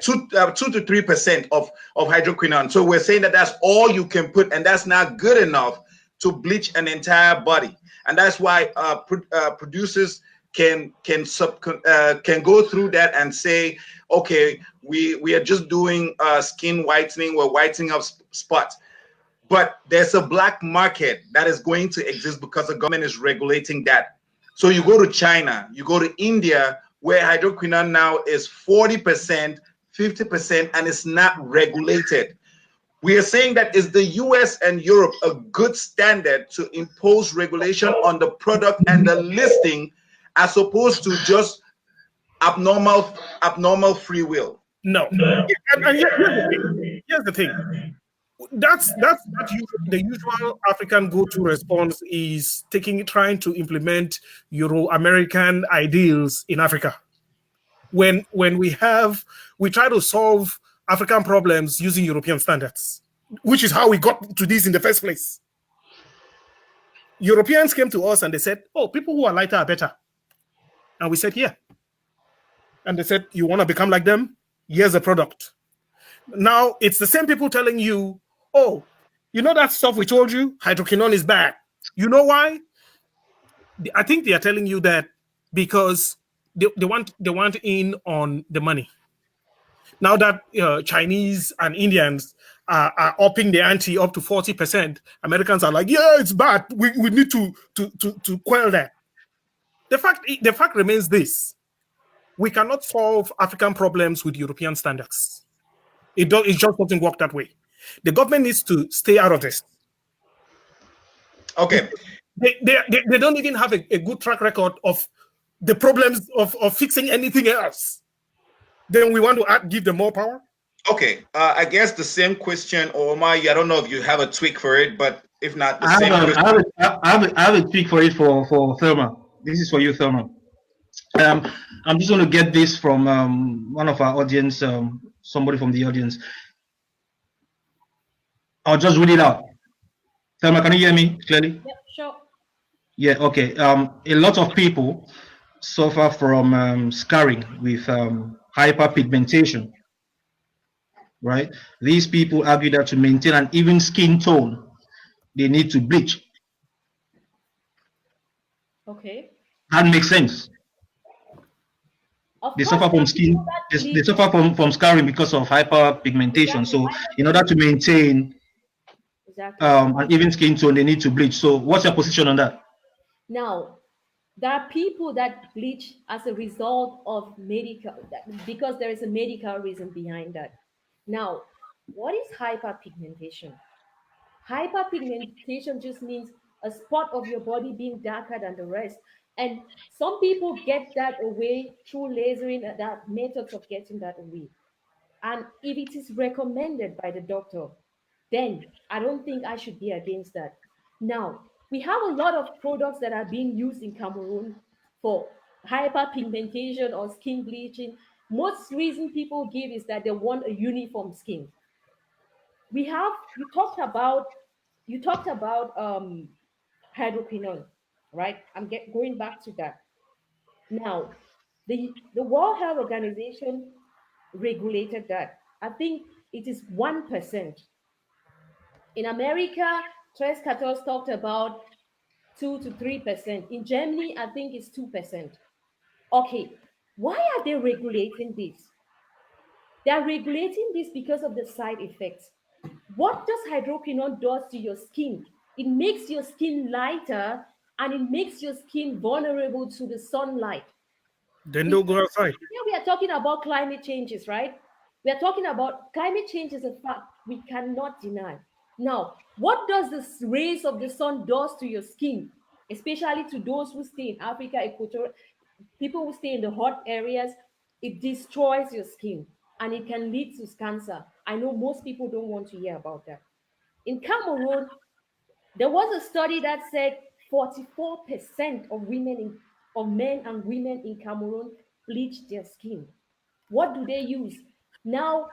2 to 3% of hydroquinone. So we're saying that that's all you can put, and that's not good enough to bleach an entire body. And that's why producers can go through that and say, okay, we are just doing skin whitening, we're whitening up spots. But there's a black market that is going to exist because the government is regulating that. So you go to China, you go to India, where hydroquinone now is 40%, 50%, and it's not regulated. We are saying that is the US and Europe a good standard to impose regulation on the product and the listing, as opposed to just abnormal free will? No. And here's the thing. That's the usual African go-to response is trying to implement Euro-American ideals in Africa. When we try to solve African problems using European standards, which is how we got to this in the first place. Europeans came to us and they said, oh, people who are lighter are better. And we said, yeah. And they said, you want to become like them? Here's a product. Now, it's the same people telling you, oh, you know that stuff we told you? Hydroquinone is bad. You know why? I think they are telling you that because they want in on the money. Now that Chinese and Indians are upping the ante up to 40%, Americans are like, yeah, it's bad. We need to quell that. The fact remains this: we cannot solve African problems with European standards. It just doesn't work that way. The government needs to stay out of this. Okay. They don't even have a good track record of the problems of fixing anything else. Then we want to give them more power? Okay. I guess the same question, Omar. I don't know if you have a tweak for it, but if not, the same question. I have a tweak for it for Thelma. This is for you, Thelma. I'm just going to get this from one of our audience, somebody from the audience. I'll just read it out. Thelma, can you hear me clearly? Yeah, sure. Yeah, okay. A lot of people suffer from scarring with hyperpigmentation, right? These people argue that to maintain an even skin tone, they need to bleach. Okay. That makes sense. They suffer from skin. They suffer from scarring because of hyperpigmentation. So, in order to maintain an even skin tone, they need to bleach. So, what's your position on that? Now, there are people that bleach as a result of because there is a medical reason behind that. Now, what is hyperpigmentation? Hyperpigmentation just means a spot of your body being darker than the rest. And some people get that away through lasering, that methods of getting that away. And if it is recommended by the doctor, then I don't think I should be against that. Now, we have a lot of products that are being used in Cameroon for hyperpigmentation or skin bleaching. Most reason people give is that they want a uniform skin. You talked about hydroquinone, right? Going back to that. Now, the World Health Organization regulated that. I think it is 1%. In America, Tres Catos talked about 2 to 3%. In Germany, I think it's 2%. Okay, why are they regulating this? They are regulating this because of the side effects. What does hydroquinone do to your skin? It makes your skin lighter and it makes your skin vulnerable to the sunlight. Then don't go outside. Here we are talking about climate changes, right? We are talking about climate change is a fact we cannot deny. Now, what does the rays of the sun do to your skin, especially to those who stay in Africa, Equatorial, people who stay in the hot areas? It destroys your skin and it can lead to cancer. I know most people don't want to hear about that. In Cameroon, there was a study that said 44% of men and women in Cameroon bleach their skin. What do they use? Now,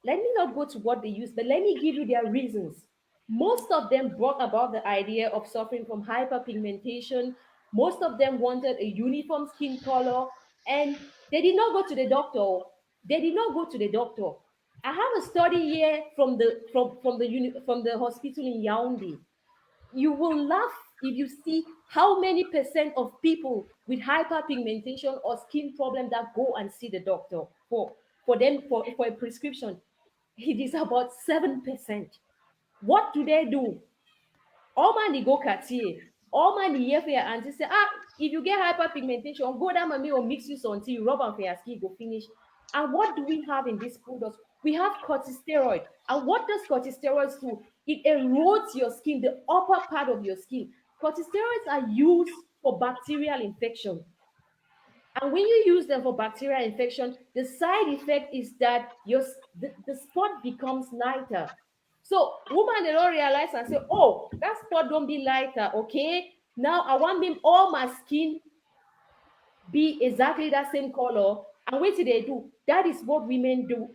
let me not go to what they use, but let me give you their reasons. Most of them brought about the idea of suffering from hyperpigmentation. Most of them wanted a uniform skin color, and they did not go to the doctor. They did not go to the doctor. I have a study here from the hospital in Yaoundé. You will laugh if you see how many percent of people with hyperpigmentation or skin problem that go and see the doctor for a prescription. It is about 7%. What do they do? All man go Cartier. All man here for your auntie say, if you get hyperpigmentation, go down and or mix you until you rub on for your skin, go finish. And what do we have in these products? We have corticosteroid. And what does corticosteroids do? It erodes your skin, the upper part of your skin. Corticosteroids are used for bacterial infection. And when you use them for bacterial infection, the side effect is that the spot becomes lighter. So woman, they don't realize and say, oh, that spot don't be lighter, okay? Now I want all my skin be exactly that same color. And what do they do? That is what women do.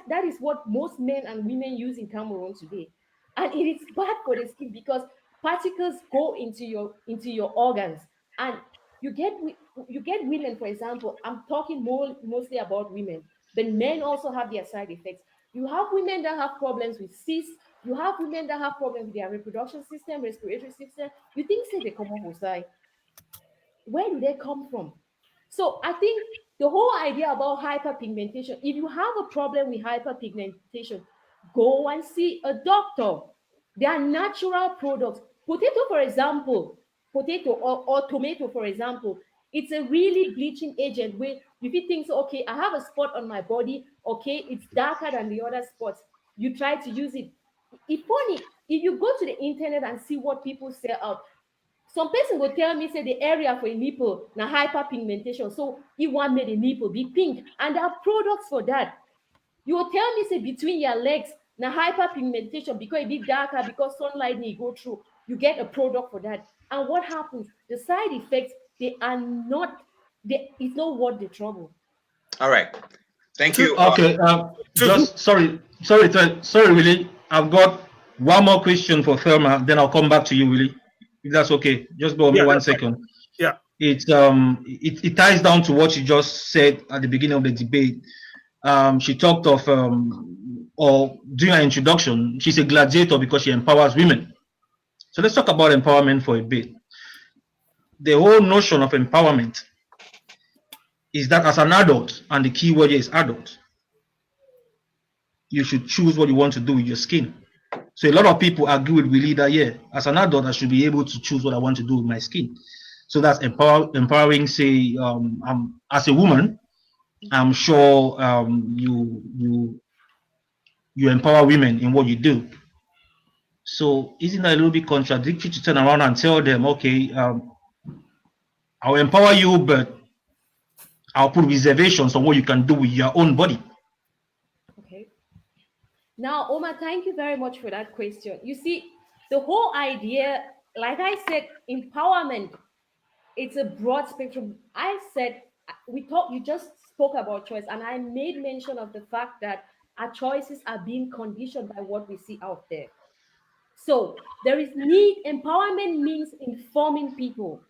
That is what most men and women use in Cameroon today. And it is bad for the skin because particles go into your organs, and you get women, for example. I'm talking mostly about women, but men also have their side effects. You have women that have problems with cysts. You have women that have problems with their reproduction system, respiratory system. You think say they come on side. Where do they come from? So I think the whole idea about hyperpigmentation, if you have a problem with hyperpigmentation, go and see a doctor. They are natural products. Potato, for example, or tomato, for example, it's a really bleaching agent where if you think, so, okay, I have a spot on my body, okay, it's darker than the other spots. You try to use it. It's funny, if you go to the internet and see what people sell out, some person will tell me, say the area for a nipple na hyperpigmentation. So you want me the nipple be pink, and there are products for that. You will tell me, say between your legs na hyperpigmentation because it be darker because sunlight need go through. You get a product for that, and what happens? The side effects, they are not. It's not worth the trouble. All right. Thank you. Okay. Just sorry, Willy. I've got one more question for Thelma. Then I'll come back to you, Willy. If that's okay. Just go me 1 second. Yeah. It ties down to what you just said at the beginning of the debate. She talked of or during her introduction, she's a gladiator because she empowers women. So let's talk about empowerment for a bit. The whole notion of empowerment is that as an adult, and the key word here is adult, you should choose what you want to do with your skin. So a lot of people agree with Willy that, yeah, as an adult, I should be able to choose what I want to do with my skin. So that's empowering, say, as a woman, I'm sure you empower women in what you do. So isn't that a little bit contradictory to turn around and tell them, okay, I'll empower you, but I'll put reservations on what you can do with your own body? Okay. Now, Omar, thank you very much for that question. You see, the whole idea, like I said, empowerment, it's a broad spectrum. I said, you just spoke about choice, and I made mention of the fact that our choices are being conditioned by what we see out there. So there is need. Empowerment means informing people.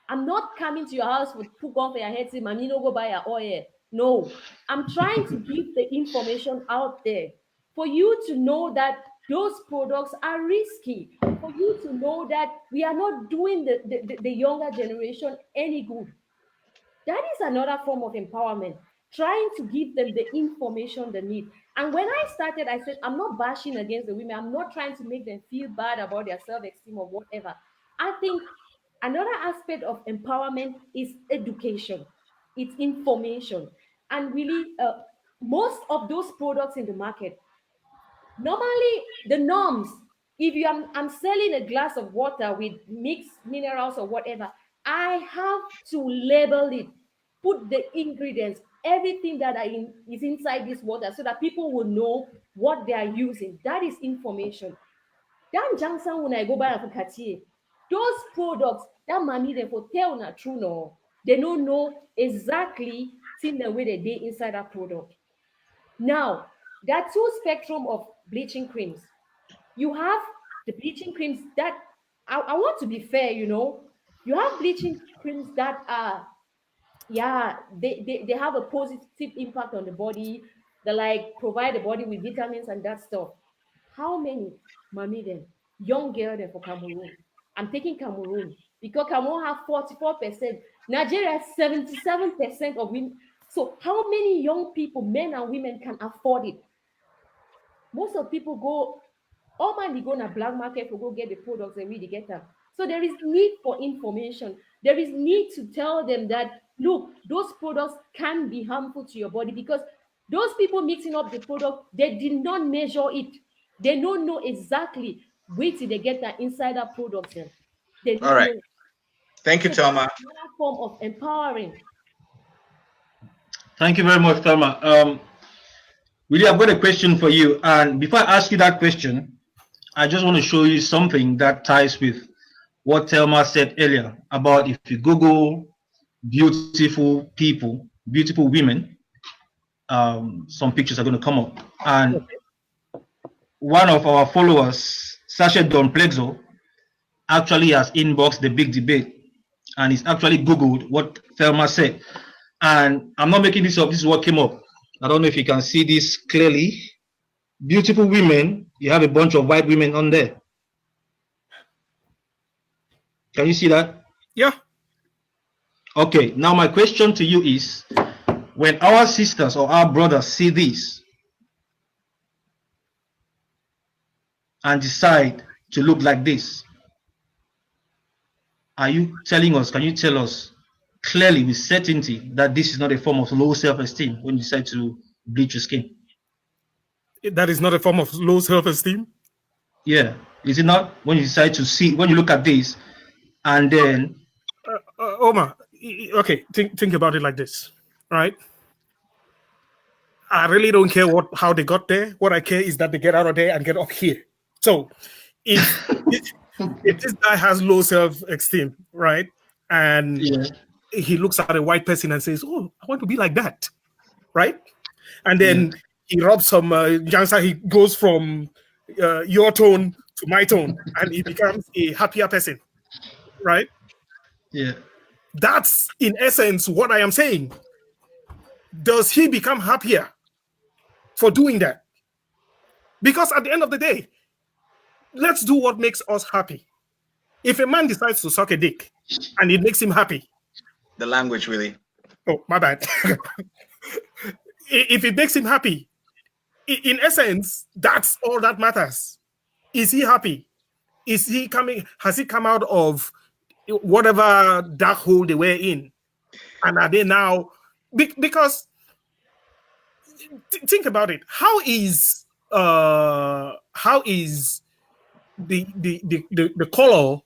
I'm not coming to your house with put on for your head, say, "Mommy, no go buy your oil." No, I'm trying to give the information out there for you to know that those products are risky, for you to know that we are not doing the younger generation any good. That is another form of empowerment, trying to give them the information they need. And when I started, I said, I'm not bashing against the women. I'm not trying to make them feel bad about their self-esteem or whatever. I think another aspect of empowerment is education, it's information. And really, most of those products in the market, normally the norms, if I'm selling a glass of water with mixed minerals or whatever, I have to label it, put the ingredients, everything that is inside this water, so that people will know what they are using. That is information. Dan Johnson, when I go buy a Cartier, those products that money they for tell na true no, they don't know exactly seeing the way they did inside that product. Now, there are two spectrum of bleaching creams. You have the bleaching creams that I want to be fair, you have bleaching creams that are, yeah, they have a positive impact on the body. They like provide the body with vitamins and that stuff. How many mommy then young girl then for Cameroon? I'm taking Cameroon because Cameroon have 44%. Nigeria has 77% of women. So how many young people, men and women, can afford it? Most of people go, all man they go in a black market to go get the products and really get them. So there is need for information. There is need to tell them that, look, those products can be harmful to your body, because those people mixing up the product, they did not measure it. They don't know exactly where till they get that insider products in. They don't All right. know. Thank you, So Thelma. that's another form of empowering. Thank you very much, Thelma. Willy, I've got a question for you. And before I ask you that question, I just want to show you something that ties with what Thelma said earlier about if you Google beautiful people, beautiful women, some pictures are going to come up. And one of our followers, Sasha Don Plexo, actually has inboxed the big debate, and he's actually Googled what Thelma said. And I'm not making this up. This is what came up. I don't know if you can see this clearly. Beautiful women. You have a bunch of white women on there. Can you see that? Yeah. Okay. Now my question to you is, when our sisters or our brothers see this and decide to look like this, are you telling us, can you tell us clearly with certainty that this is not a form of low self-esteem when you decide to bleach your skin? That is not a form of low self-esteem? Yeah. Is it not? When you decide to see, when you look at this and then... Omar, okay, think about it like this, right? I really don't care how they got there. What I care is that they get out of there and get up here. So if this guy has low self-esteem, right, and he looks at a white person and says, "Oh, I want to be like that," right, and then he rubs some youngster, he goes from your tone to my tone, and he becomes a happier person, right? Yeah. That's in essence what I am saying. Does he become happier for doing that? Because at the end of the day, let's do what makes us happy. If a man decides to suck a dick and it makes him happy. The language, Willy. Oh, my bad. If it makes him happy, in essence, that's all that matters. Is he happy? Has he come out of whatever dark hole they were in? And are they now, because think about it. How is the color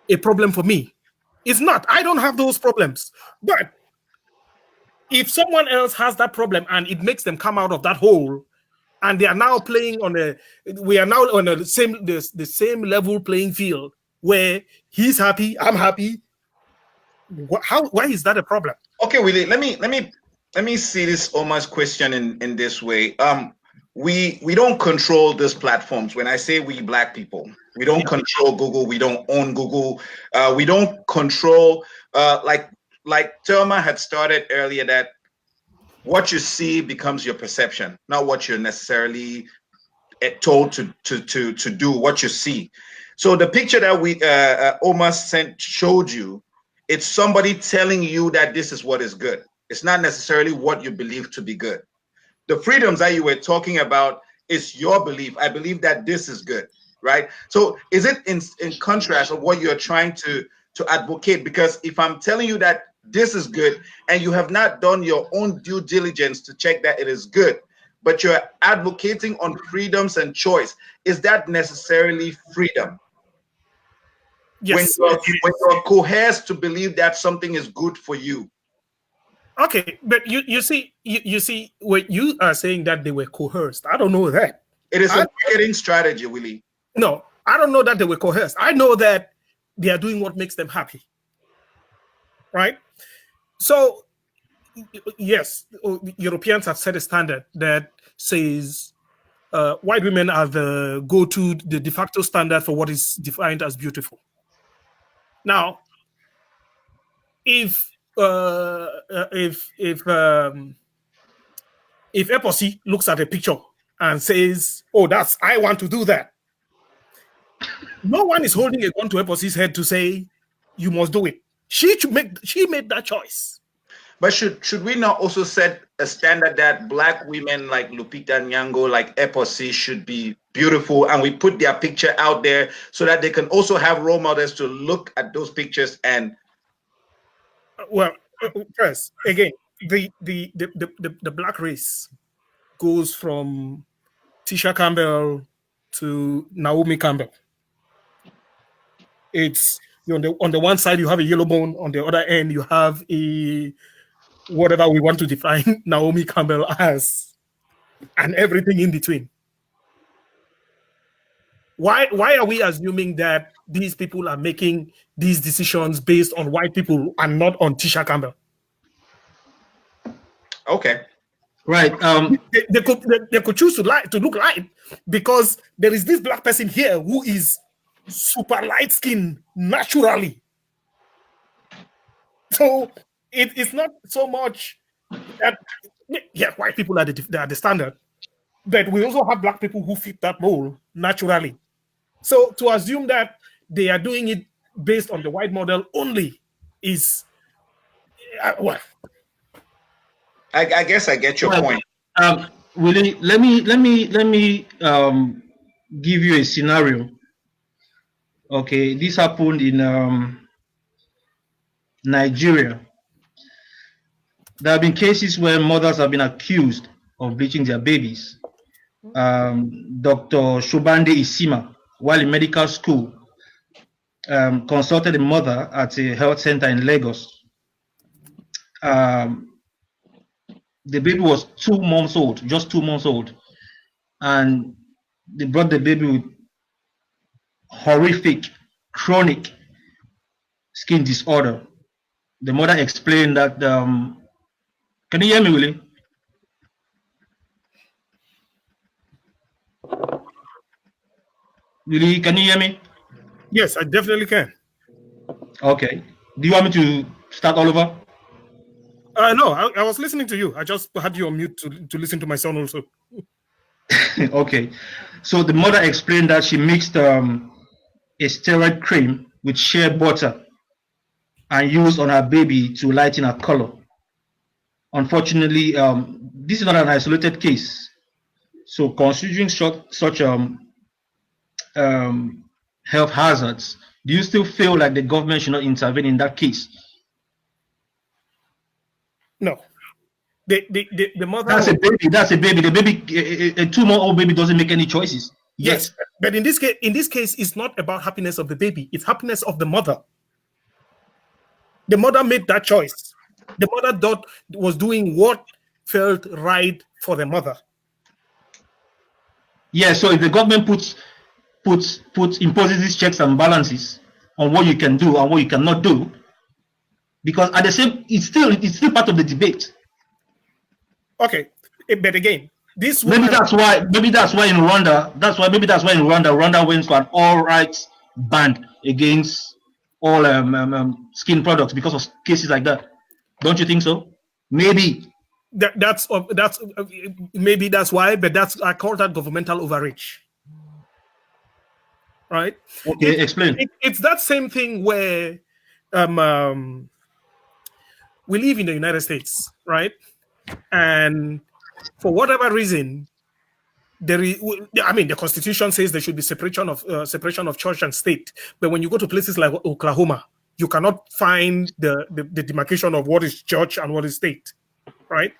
a problem for me? It's not. I don't have those problems. But if someone else has that problem and it makes them come out of that hole, and they are now playing we are now on the same level playing field where he's happy, I'm happy. Why is that a problem? Okay, Willy, let me see this Omar's question in this way. We don't control these platforms. When I say we black people, we don't control Google. We don't own Google. We don't control like Thelma had started earlier, that what you see becomes your perception, not what you're necessarily told to do. What you see. So the picture that Omar showed you, it's somebody telling you that this is what is good. It's not necessarily what you believe to be good. The freedoms that you were talking about is your belief. I believe that this is good, right? So is it in contrast of what you're trying to advocate? Because if I'm telling you that this is good and you have not done your own due diligence to check that it is good, but you're advocating on freedoms and choice, is that necessarily freedom? Yes. When you're coerced to believe that something is good for you. Okay, but you see, when you are saying that they were coerced, I don't know that. It is a marketing strategy, Willy. No, I don't know that they were coerced. I know that they are doing what makes them happy. Right? So, yes, Europeans have set a standard that says white women are the de facto standard for what is defined as beautiful. Now, if Eposi looks at a picture and says, "Oh, I want to do that," no one is holding a gun to Eposi's head to say, "You must do it." She made that choice. But should we not also set a standard that black women like Lupita Nyong'o, like Eposi, should be beautiful, and we put their picture out there so that they can also have role models to look at those pictures and. Well, first, again, the black race goes from Tisha Campbell to Naomi Campbell. It's on the one side you have a yellow bone, on the other end you have a whatever we want to define Naomi Campbell as, and everything in between. Why are we assuming that these people are making these decisions based on white people and not on Tisha Campbell? Okay. Right. They could choose to look like, because there is this black person here who is super light skin naturally. So it's not so much that, yeah, white people are the standard, but we also have black people who fit that mold naturally. So to assume that they are doing it based on the white model only is, well, I guess I get your point. Willy, let me give you a scenario. Okay, this happened in Nigeria. There have been cases where mothers have been accused of bleaching their babies. Dr. Shobande Isima, while in medical school, consulted a mother at a health center in Lagos. The baby was 2 months old, just 2 months old. And they brought the baby with horrific, chronic skin disorder. The mother explained that, can you hear me, Willy? Willy, can you hear me? yes, I definitely can. Okay. Do you want me to start all over? No, I was listening to you. I just had you on mute to listen to my son also. Okay. So the mother explained that she mixed a steroid cream with shea butter and used on her baby to lighten her color. Unfortunately, this is not an isolated case. So considering such health hazards, do you still feel like the government should not intervene in that case? No. The mother. That's a baby. That's a baby. The baby, a 2-month-old baby, doesn't make any choices. Yes, but in this case, it's not about happiness of the baby. It's happiness of the mother. The mother made that choice. The mother was doing what felt right for the mother. Yeah. So if the government imposes these checks and balances on what you can do and what you cannot do, because at the same, it's still part of the debate. Okay, but again, this maybe that's why in Rwanda, Rwanda went for an all rights ban against all skin products because of cases like that. Don't you think so? Maybe that's maybe that's why, but I call that governmental overreach. Right? Okay, explain. It's that same thing where we live in the United States, right? And for whatever reason, the Constitution says there should be separation of church and state. But when you go to places like Oklahoma, you cannot find the demarcation of what is church and what is state, right?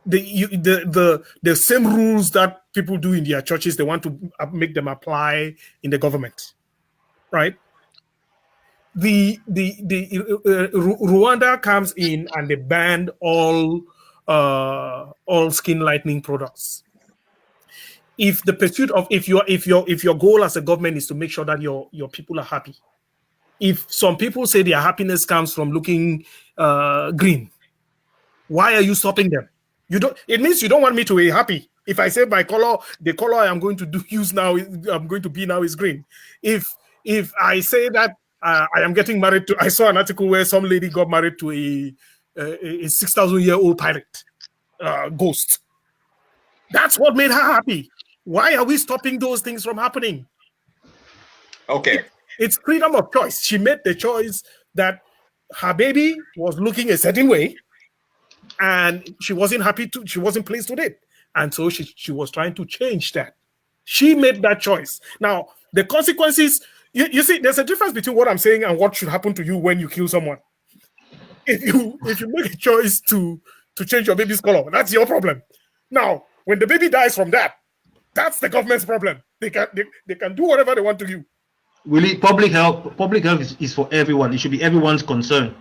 The same rules that people do in their churches, they want to make them apply in the government, right? Rwanda comes in and they banned all skin lightening products. If the pursuit of if your goal as a government is to make sure that your people are happy, if some people say their happiness comes from looking green, why are you stopping them? It means you don't want me to be happy. If I say my color, the color I am going to use now, I'm going to be now is green. If I say that I am getting married to, I saw an article where some lady got married to a 6,000-year-old pirate ghost. That's what made her happy. Why are we stopping those things from happening? Okay. It's freedom of choice. She made the choice that her baby was looking a certain way and she wasn't she wasn't pleased with it. And so she was trying to change that. She made that choice. Now, the consequences, you see, there's a difference between what I'm saying and what should happen to you when you kill someone. If you make a choice to change your baby's color, that's your problem. Now, when the baby dies from that, that's the government's problem. They can do whatever they want to do. Really, public health is for everyone. It should be everyone's concern.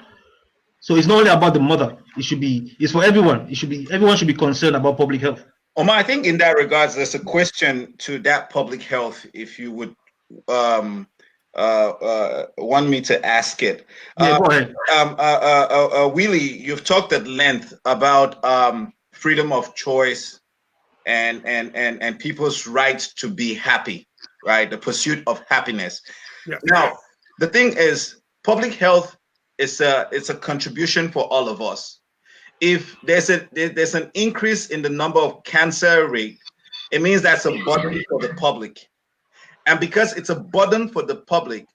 So it's not only about the mother. It's for everyone. Everyone should be concerned about public health. Omar, I think in that regards, there's a question to that public health, if you would want me to ask it. Yeah, go ahead. Willy, you've talked at length about freedom of choice and people's right to be happy, right? The pursuit of happiness. Yeah. Now, the thing is, public health is it's a contribution for all of us. If there's an increase in the number of cancer rate, it means that's a burden for the public. And because it's a burden for the public,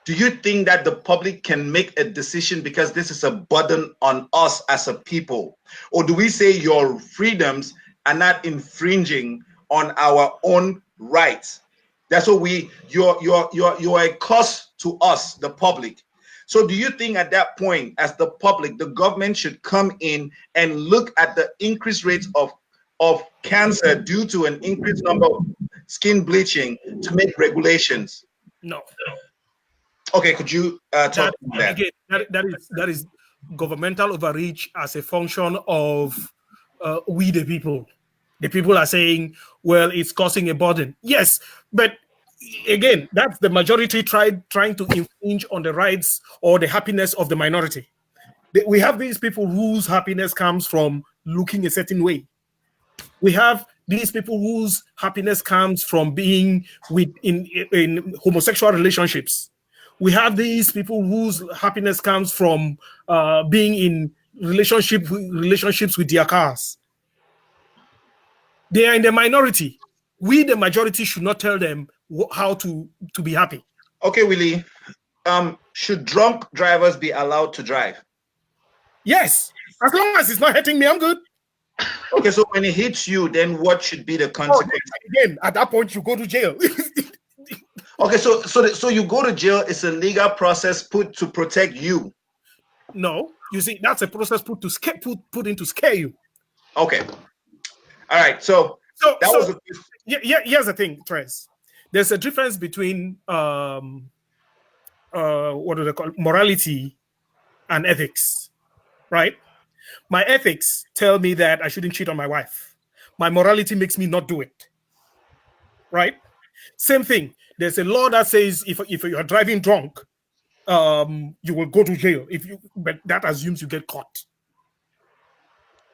do you think that the public can make a decision because this is a burden on us as a people? Or do we say your freedoms are not infringing on our own rights? That's what you're a cost to us, the public. So do you think at that point, as the public, the government should come in and look at the increased rates of cancer due to an increased number of skin bleaching to make regulations? No. Okay, could you talk about that? Again, that is governmental overreach as a function of we the people. The people are saying, well, it's causing a burden. Yes, but again, that's the majority trying to infringe on the rights or the happiness of the minority. We have these people whose happiness comes from looking a certain way. We have these people whose happiness comes from being in homosexual relationships. We have these people whose happiness comes from being in relationships with their cars. They are in the minority. We, the majority, should not tell them how to be happy. Okay, Willy. Should drunk drivers be allowed to drive? Yes, as long as it's not hurting me, I'm good. Okay, so when it hits you, then what should be the consequence? Again, at that point, you go to jail. Okay, so you go to jail. It's a legal process put to protect you. No, you see, that's a process put in to scare you. Okay, all right. So here's the thing, Tres. There's a difference between what do they call it? Morality and ethics, right? My ethics tell me that I shouldn't cheat on my wife. My morality makes me not do it, right? Same thing. There's a law that says if you are driving drunk, you will go to jail. But that assumes you get caught,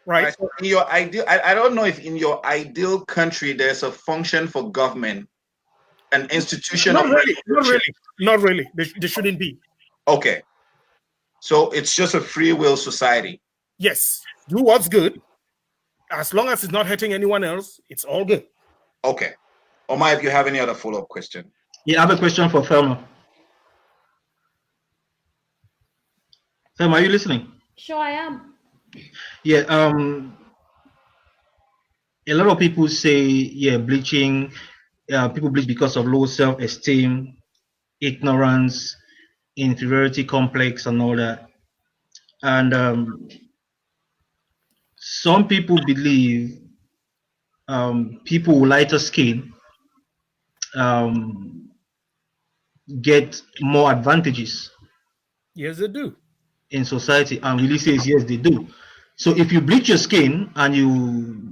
right? So in your ideal, I don't know if in your ideal country there's a function for government, an institution. Not really. There shouldn't be. Okay, so it's just a free will society. Yes, do what's good. As long as it's not hurting anyone else, it's all good. Okay. Omar, if you have any other follow-up question. Yeah, I have a question for Thelma. Thelma, are you listening? Sure, I am. Yeah. A lot of people say, yeah, bleaching. People bleach because of low self-esteem, ignorance, inferiority complex, and all that. And some people believe people with lighter skin get more advantages. Yes, they do. In society, and Willy says yes, they do. So if you bleach your skin and you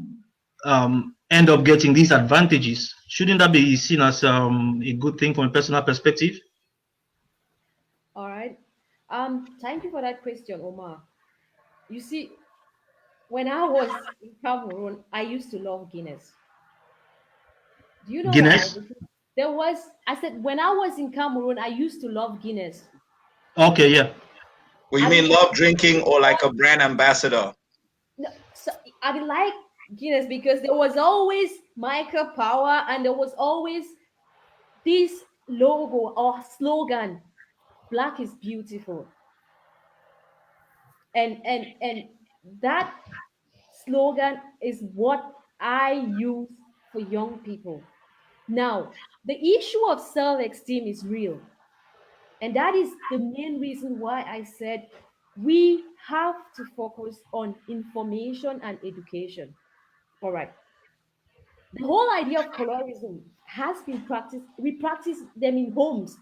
end up getting these advantages, shouldn't that be seen as a good thing from a personal perspective? All right. Thank you for that question, Omar. You see, when I was in Cameroon, I used to love Guinness. Do you know Guinness? why? I said, when I was in Cameroon, I used to love Guinness. Okay, yeah. Well, you mean love drinking or like a brand ambassador? No, so I like Guinness because there was always Michael Power and there was always this logo or slogan, "Black is beautiful." And that slogan is what I use for young people. Now, the issue of self-esteem is real. And that is the main reason why I said we have to focus on information and education. All right. The whole idea of colorism has been practiced. We practice them in homes.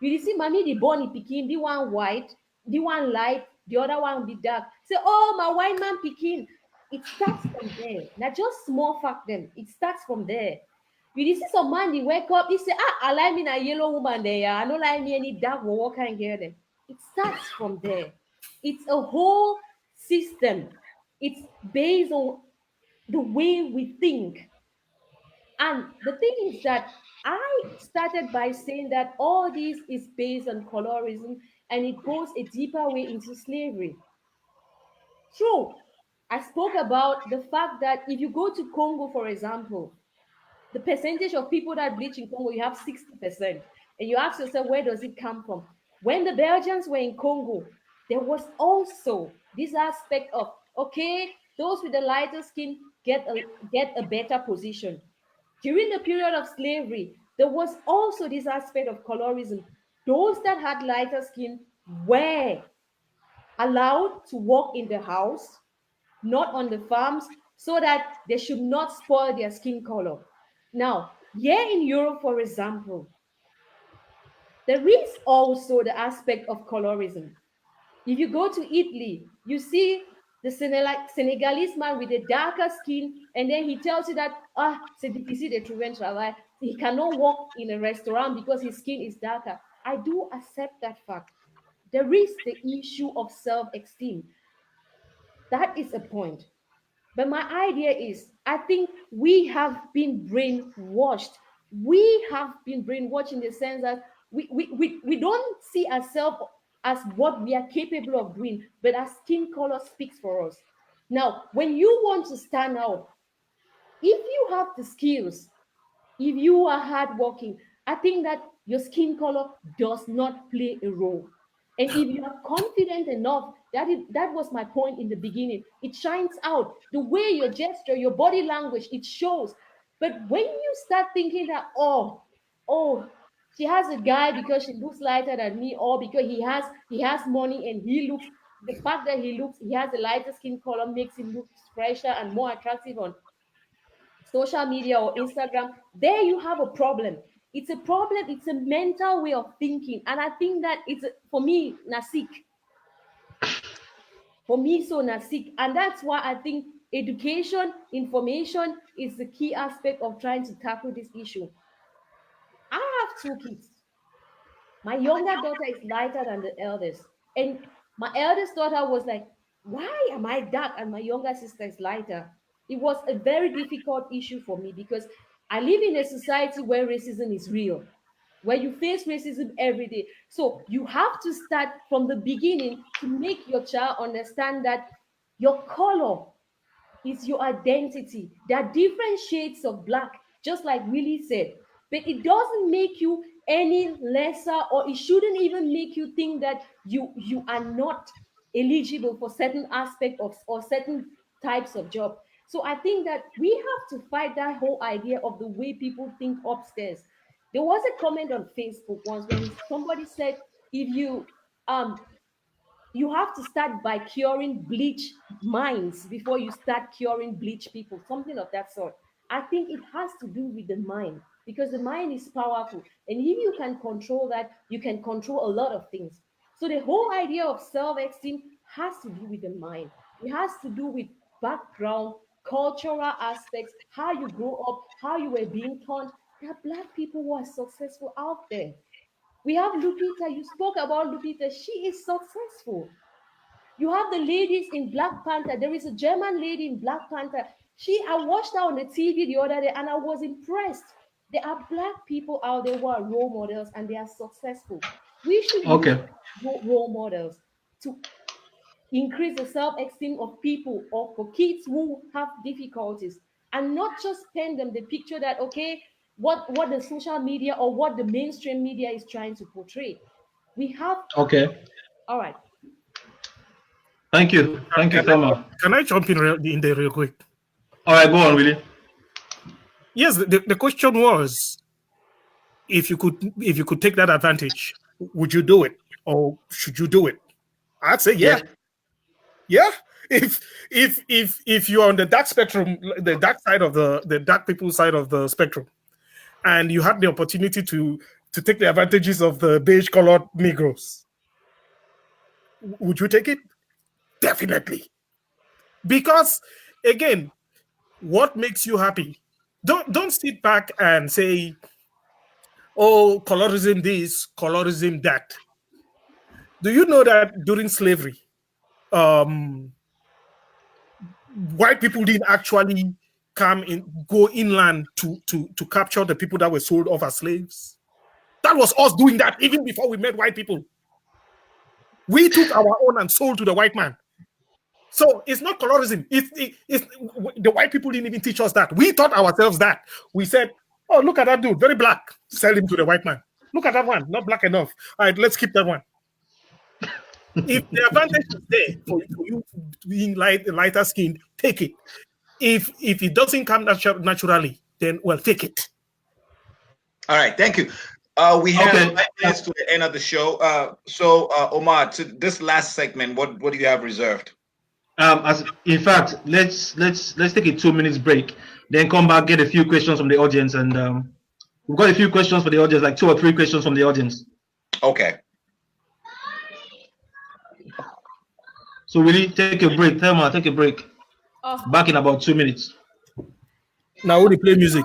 You see, mommy, the born Pekin, the one white, the one light, the other one be dark. Say, oh, my white man Pekin. It starts from there. Not just small fact then. It starts from there. You see some man, they wake up, he say, I like me a yellow woman there. I don't like me any dark one. What can get them? It starts from there. It's a whole system. It's based on the way we think. And the thing is that I started by saying that all this is based on colorism and it goes a deeper way into slavery. True, I spoke about the fact that if you go to Congo, for example, the percentage of people that bleach in Congo, you have 60%. And you ask yourself, where does it come from? When the Belgians were in Congo, there was also this aspect of, okay, those with the lighter skin get a better position. During the period of slavery, there was also this aspect of colorism. Those that had lighter skin were allowed to work in the house, not on the farms, so that they should not spoil their skin color. Now, here in Europe, for example, there is also the aspect of colorism. If you go to Italy, you see the Senegalese man with a darker skin, and then he tells you that, c'est difficile de trouver un travail. He cannot work in a restaurant because his skin is darker. I do accept that fact. There is the issue of self-esteem. That is a point. But my idea is, I think we have been brainwashed. We have been brainwashed in the sense that we don't see ourselves as what we are capable of doing, but our skin color speaks for us. Now, when you want to stand out, if you have the skills, if you are hardworking, I think that your skin color does not play a role. And if you are confident enough, that was my point in the beginning. It shines out. The way your gesture, your body language, it shows. But when you start thinking that, she has a guy because she looks lighter than me, or because he has money and the fact that he has a lighter skin color makes him look fresher and more attractive on social media or Instagram, there you have a problem. It's a problem, it's a mental way of thinking. And I think that for me, Nasik. For me, so Nasik. And that's why I think education, information is the key aspect of trying to tackle this issue. I have two kids. My younger daughter is lighter than the eldest. And my eldest daughter was like, why am I dark and my younger sister is lighter? It was a very difficult issue for me because I live in a society where racism is real, where you face racism every day. So you have to start from the beginning to make your child understand that your color is your identity. There are different shades of black, just like Willy said, but it doesn't make you any lesser, or it shouldn't even make you think that you are not eligible for certain aspect of or certain types of job. So I think that we have to fight that whole idea of the way people think upstairs. There was a comment on Facebook once when somebody said, if you have to start by curing bleach minds before you start curing bleach people, something of that sort. I think it has to do with the mind, because the mind is powerful. And if you can control that, you can control a lot of things. So the whole idea of self-esteem has to do with the mind. It has to do with background, cultural aspects, how you grow up, how you were being taught. There are Black people who are successful out there. We have Lupita. You spoke about Lupita. She is successful. You have the ladies in Black Panther. There is a German lady in Black Panther. I watched her on the TV the other day and I was impressed. There are Black people out there who are role models and they are successful. We should use Okay. role models to increase the self-esteem of people, or for kids who have difficulties, and not just paint them the picture that, okay, what the social media or what the mainstream media is trying to portray. We have, Okay. all right. Thank you. Thank you, Thelma. Can I jump in there real quick? All right, go on, Willy. Yes, the question was, if you could take that advantage, would you do it, or should you do it? I'd say yeah. Yeah. If you're on the dark spectrum, the dark side of the dark people side of the spectrum, and you had the opportunity to take the advantages of the beige colored Negroes, would you take it? Definitely. Because again, what makes you happy? Don't sit back and say, oh, colorism this, colorism that. Do you know that during slavery, white people didn't actually go inland to capture the people that were sold off as slaves? That was us doing that even before we met white people. We took our own and sold to the white man. So it's not colorism. It's the white people didn't even teach us that. We taught ourselves that. We said, oh, look at that dude, very black. Sell him to the white man. Look at that one, not black enough. All right, let's keep that one. If the advantage is there for you being lighter skinned, take it. If it doesn't come naturally, then well, take it. All right, thank you. We have 5 minutes to the end of the show. So Omar, to this last segment, what do you have reserved? In fact, let's take a 2 minutes break, then come back, get a few questions from the audience, and we've got a few questions for the audience, like 2 or 3 questions from the audience. Okay. So Willy, take a break. Thelma, take a break. Back in about 2 minutes. Now we play music.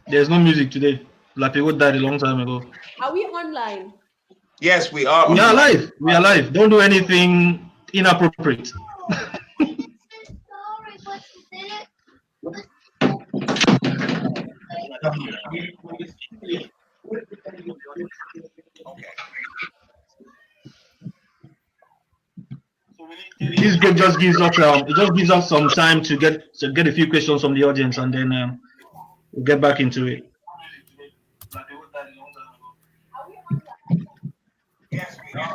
There's no music today. Like people died a long time ago. Are we online? Yes, we are. We are live. We are live. Don't do anything inappropriate. This group just gives us some time to get a few questions from the audience, and then we'll get back into it. Yes, we are.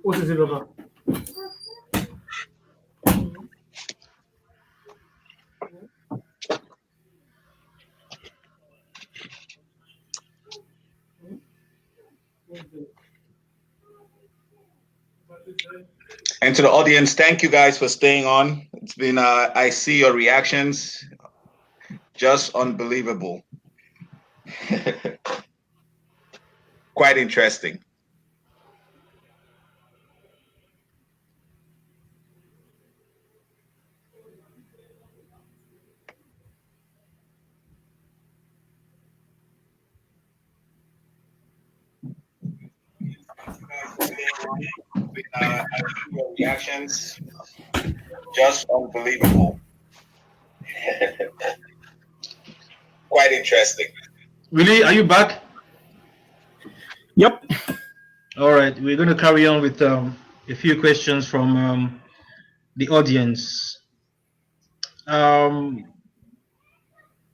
What is it about? And to the audience, thank you guys for staying on. It's been, I see your reactions, just unbelievable. Quite interesting. Reactions, just unbelievable. Quite interesting. Willy, are you back? Yep. All right, we're going to carry on with a few questions from the audience.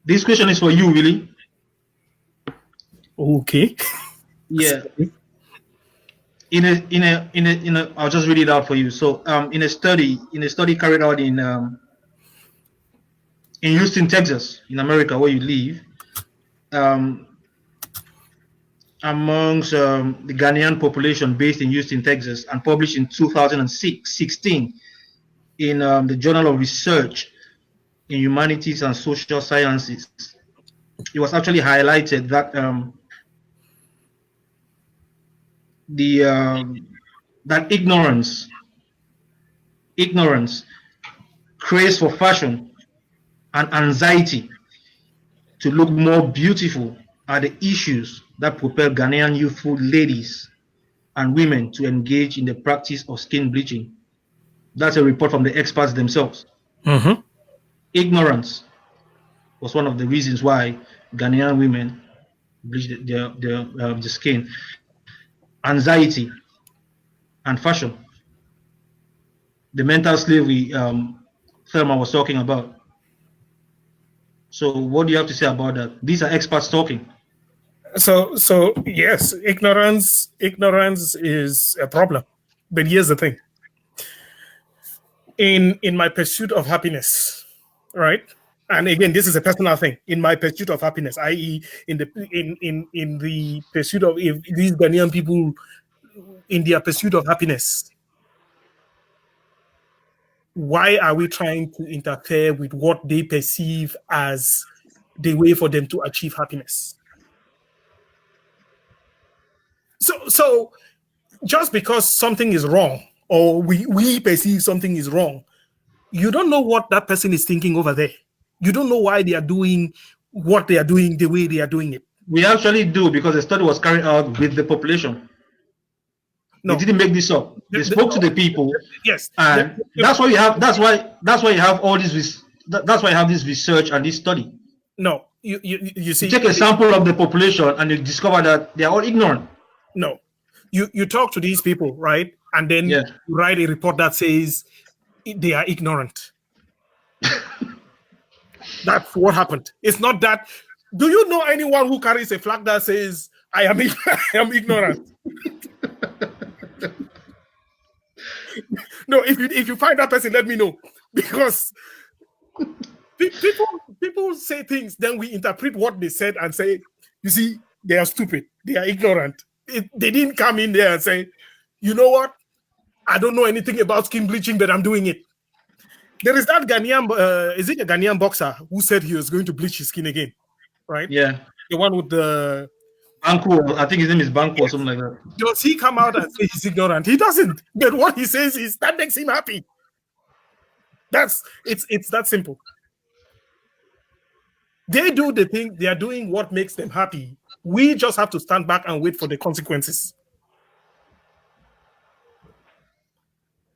This question is for you, Willy. Okay. Yeah. I'll just read it out for you. So, in a study carried out in Houston, Texas, in America, where you live, amongst the Ghanaian population based in Houston, Texas, and published in 2016 in the Journal of Research in Humanities and Social Sciences, it was actually highlighted that that ignorance, craze for fashion, and anxiety to look more beautiful are the issues that propel Ghanaian youthful ladies and women to engage in the practice of skin bleaching. That's a report from the experts themselves. Mm-hmm. Ignorance was one of the reasons why Ghanaian women bleach their skin. Anxiety and fashion, the mental slavery Thelma was talking about. So what do you have to say about that? These are experts talking. So yes, ignorance is a problem. But here's the thing. In my pursuit of happiness, right? And again, this is a personal thing. In my pursuit of happiness, i.e., in the pursuit of, if these Ghanaian people in their pursuit of happiness, why are we trying to interfere with what they perceive as the way for them to achieve happiness? So just because something is wrong, or we perceive something is wrong, you don't know what that person is thinking over there. You don't know why they are doing what they are doing the way they are doing it. We actually do, because the study was carried out with the population. No. They didn't make this up. They spoke to the people. Yes. And that's why you have. That's why you have all this. That's why you have this research and this study. No. You see. You take a sample of the population and you discover that they are all ignorant. No. You talk to these people, right? And then Yeah. you write a report that says they are ignorant. That's what happened. It's not that. Do you know anyone who carries a flag that says I am ignorant? No, if you find that person, let me know, because people say things, then we interpret what they said and say, you see, they are stupid, they are ignorant. They didn't come in there and say, you know what, I don't know anything about skin bleaching, but I'm doing it. There is that Ghanaian, is it a Ghanaian boxer who said he was going to bleach his skin again, right? Yeah. The one with the Banco, I think his name is Banco or something like that. Does he come out and say he's ignorant? He doesn't. But what he says is that makes him happy. It's that simple. They do the thing, they are doing what makes them happy. We just have to stand back and wait for the consequences.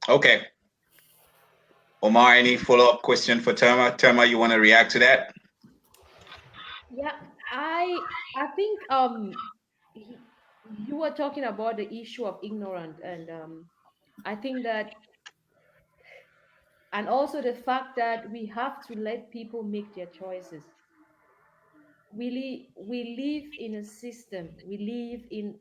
Okay. Omar, any follow-up question for Thelma? Thelma, you want to react to that? Yeah, I think you were talking about the issue of ignorance, and I think that, and also the fact that we have to let people make their choices. We live in a system. We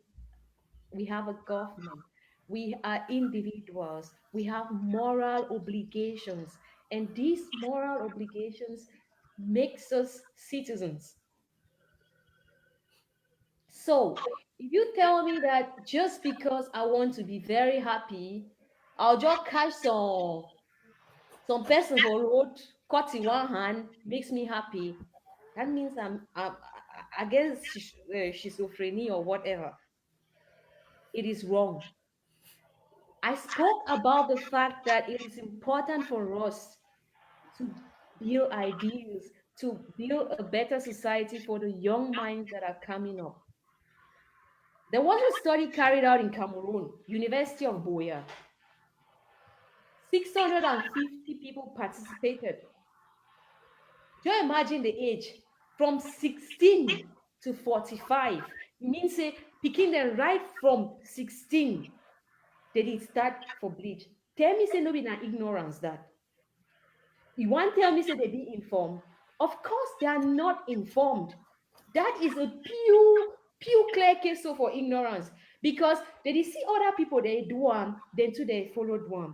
have a government. We are individuals. We have moral obligations, and these moral obligations makes us citizens. So if you tell me that just because I want to be very happy, I'll just catch some person for road, cut in one hand, makes me happy, that means I'm against schizophrenia or whatever. It is wrong. I spoke about the fact that it is important for us to build ideals, to build a better society for the young minds that are coming up. There was a study carried out in Cameroon, University of Boya. 650 people participated. Do you imagine the age? From 16 to 45. It means say picking them right from 16. They did start for bleach. Tell me say no be na ignorance that. You want to tell me say they be informed? Of course they are not informed. That is a pure clear case for ignorance, because they did see other people they do one, then too they followed one.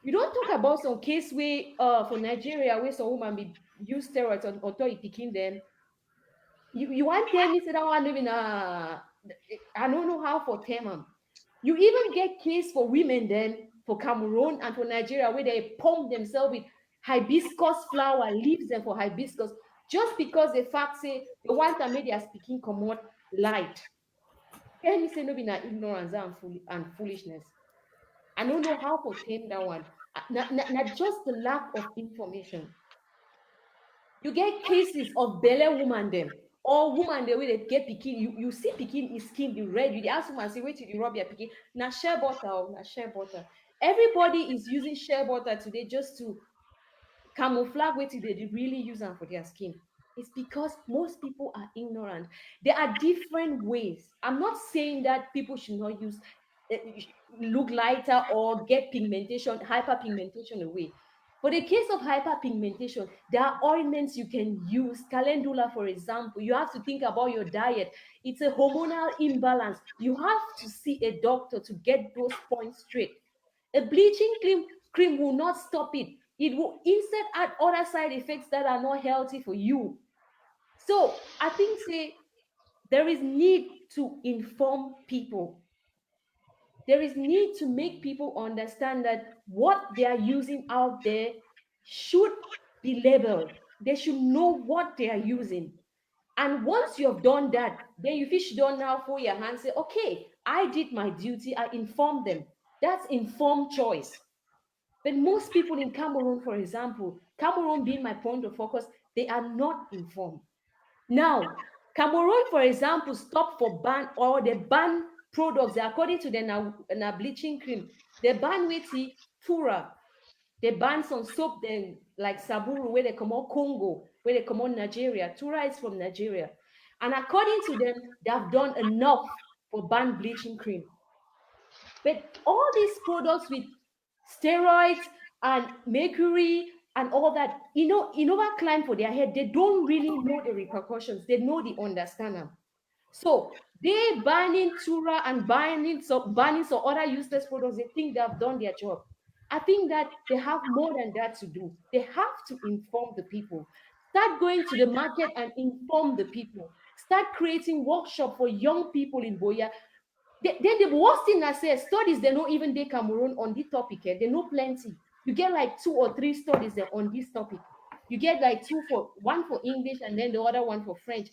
You don't talk about some case where for Nigeria where some woman be use steroids on top picking them. You want to tell me say that one living I don't know how for Thelma. You even get case for women then for Cameroon and for Nigeria where they pump themselves with hibiscus flower, leaves them for hibiscus, just because the fact say the one time they are speaking common light. Tell me say no be na ignorance and foolishness. I don't know how to tame that one. Not just the lack of information. You get cases of belle woman them, or woman the way they get pikin. You see pikin is skin the red. You ask woman say wait till you rub your pikin. Na shea butter or na shea butter. Everybody is using shea butter today just to camouflage what they really use them for their skin. It's because most people are ignorant. There are different ways. I'm not saying that people should not use look lighter or get pigmentation, hyperpigmentation away. For the case of hyperpigmentation, there are ointments you can use. Calendula, for example, you have to think about your diet. It's a hormonal imbalance. You have to see a doctor to get those points straight. A bleaching cream will not stop it. It will instead add other side effects that are not healthy for you. So I think say there is need to inform people. There is need to make people understand that what they are using out there should be labeled. They should know what they are using. And once you have done that, then you fish done now for your hand, say, okay, I did my duty, I informed them. That's informed choice. But most people in Cameroon, for example, Cameroon being my point of focus, they are not informed. Now, Cameroon, for example, stopped for ban or they ban products according to the bleaching cream. They ban Weti, Tura. They ban some soap then like Saburu, where they come out Congo, where they come out Nigeria. Tura is from Nigeria. And according to them, they have done enough for ban bleaching cream. But all these products with steroids and mercury and all that, Innova climb for their head. They don't really know the repercussions. They understand them. So they banning Tura and banning some other useless products. They think they have done their job. I think that they have more than that to do. They have to inform the people. Start going to the market and inform the people. Start creating workshops for young people in Boya. Then the worst thing I say, studies, they know even they Cameroon on this topic. They know plenty. You get like 2 or 3 studies on this topic. You get like one for English and then the other one for French.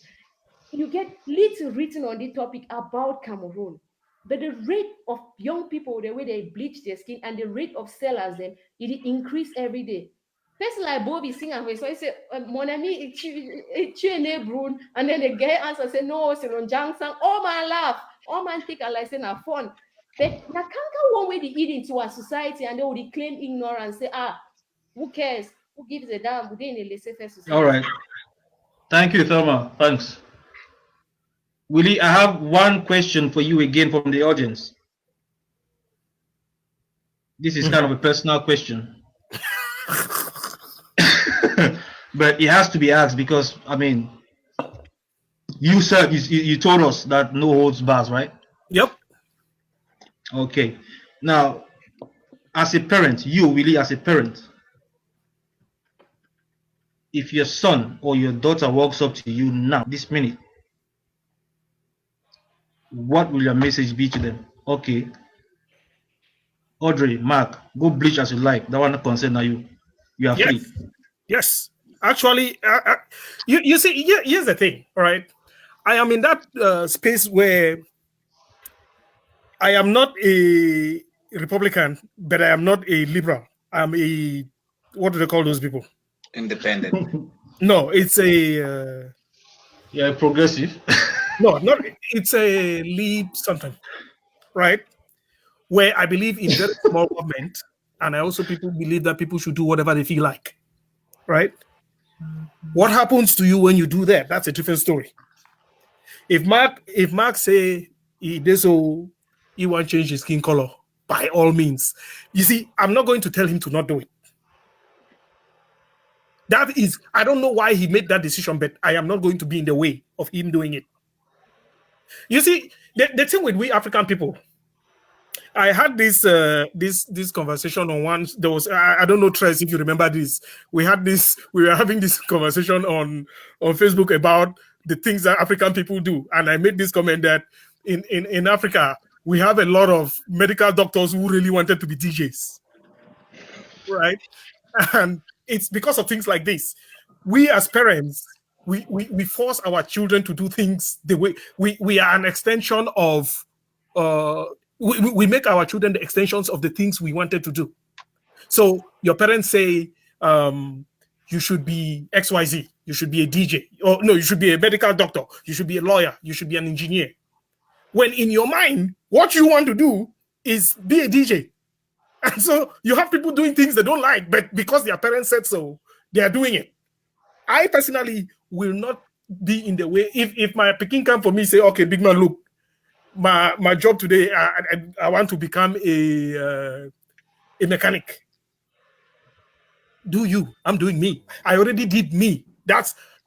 You get little written on the topic about Cameroon. But the rate of young people, the way they bleach their skin and the rate of sellers, it increase every day. Person like Bobby sing and so I say, mon ami, it's Brun, and then the guy answer say, no, it's on Jangsang. Oh man, laugh. Oh man, think I like saying a fun. But na can't one way they eat into our society and they would claim ignorance, say, who cares? Who gives a damn? We're in a laissez-faire society. All right. Thank you, Thelma. Thanks. Willy, I have one question for you again from the audience. This is kind of a personal question. But it has to be asked because, I mean, you said, you told us that no holds bars, right? Yep. Okay. Now, as a parent, you, Willy, as a parent, if your son or your daughter walks up to you now, this minute, what will your message be to them? Okay, Audrey, Mark, go bleach as you like. That one not concern you. You are free. Yes. Actually, you see, here's the thing, all right? I am in that space where I am not a Republican, but I am not a liberal. I'm a, what do they call those people? Independent. No, it's a... yeah, progressive. No, it's a leap something, right? Where I believe in very small government, and I also believe that people should do whatever they feel like, right? What happens to you when you do that? That's a different story. If Mark say he want to change his skin color, by all means. You see, I'm not going to tell him to not do it. That is, I don't know why he made that decision, but I am not going to be in the way of him doing it. You see, the thing with we African people, I had this conversation on one. There was I don't know, Tres, if you remember this. We were having this conversation on Facebook about the things that African people do, and I made this comment that in Africa we have a lot of medical doctors who really wanted to be DJs, right? And it's because of things like this. We as parents, we force our children to do things the way we are an extension of. We make our children the extensions of the things we wanted to do. So your parents say you should be XYZ, you should be a DJ, or no, you should be a medical doctor, you should be a lawyer, you should be an engineer. When in your mind, what you want to do is be a DJ. And so you have people doing things they don't like, but because their parents said so, they are doing it. I personally will not be in the way. If my Peking come for me, say, okay, big man, look, my job today, I want to become a mechanic. Do you? I'm doing me. I already did me.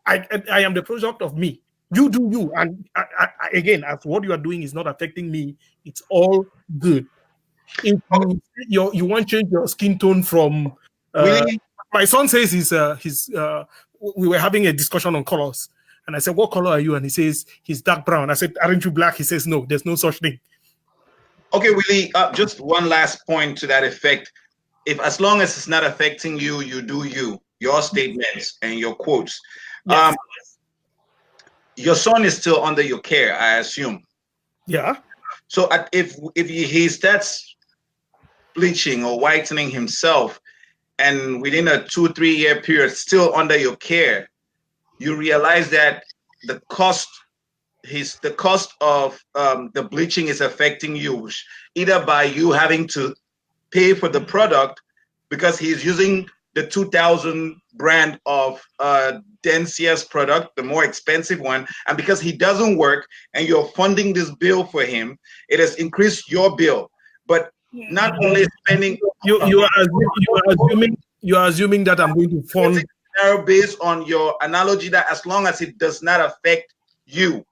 I am the product of me. You do you. And again, as what you are doing is not affecting me, it's all good. If you want to change your skin tone from my son says we were having a discussion on colors. And I said, what color are you? And he says, he's dark brown. I said, aren't you black? He says, no, there's no such thing. Okay, Willy, just one last point to that effect. As long as it's not affecting you, you do you, your statements and your quotes. Yes. Your son is still under your care, I assume. Yeah. So if he starts bleaching or whitening himself and within a 2-3 year period still under your care, you realize that the cost the cost of the bleaching is affecting you, either by you having to pay for the product because he's using the 2000 brand of Densier's product, the more expensive one, and because he doesn't work and you're funding this bill for him, it has increased your bill. But not only spending, you are assuming that I'm going to fund based on your analogy that as long as it does not affect you.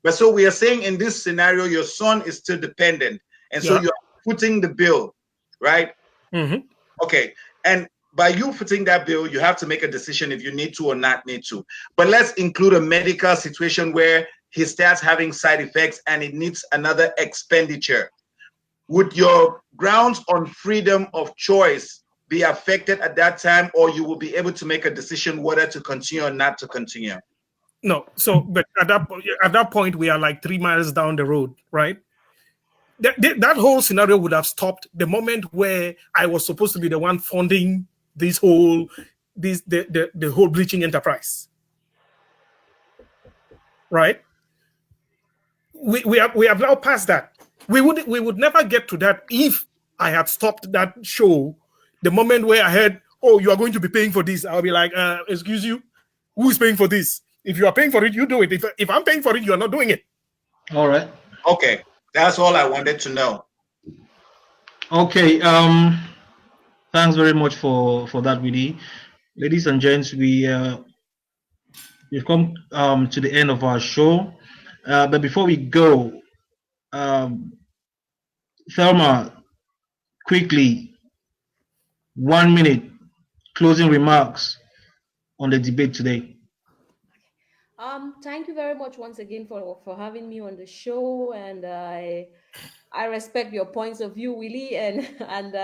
But so we are saying in this scenario, your son is still dependent, and so you're footing the bill, right? Mm-hmm. Okay, and by you footing that bill, you have to make a decision if you need to or not need to. But let's include a medical situation where he starts having side effects and it needs another expenditure. Would your grounds on freedom of choice be affected at that time, or you will be able to make a decision whether to continue or not to continue? No. So, but at that point, we are like 3 miles down the road, right? That whole scenario would have stopped the moment where I was supposed to be the one funding the whole bleaching enterprise, right? We have now passed that. We would never get to that if I had stopped that show the moment where I heard, oh, you are going to be paying for this. I'll be like, excuse you, who is paying for this? If you are paying for it, you do it. If I'm paying for it, you are not doing it. All right. Okay, that's all I wanted to know. Okay. Thanks very much for that, Willy. Ladies and gents, we've come to the end of our show. But before we go, Thelma, quickly, 1 minute closing remarks on the debate today. Thank you very much once again for having me on the show, and I respect your points of view, Willy, and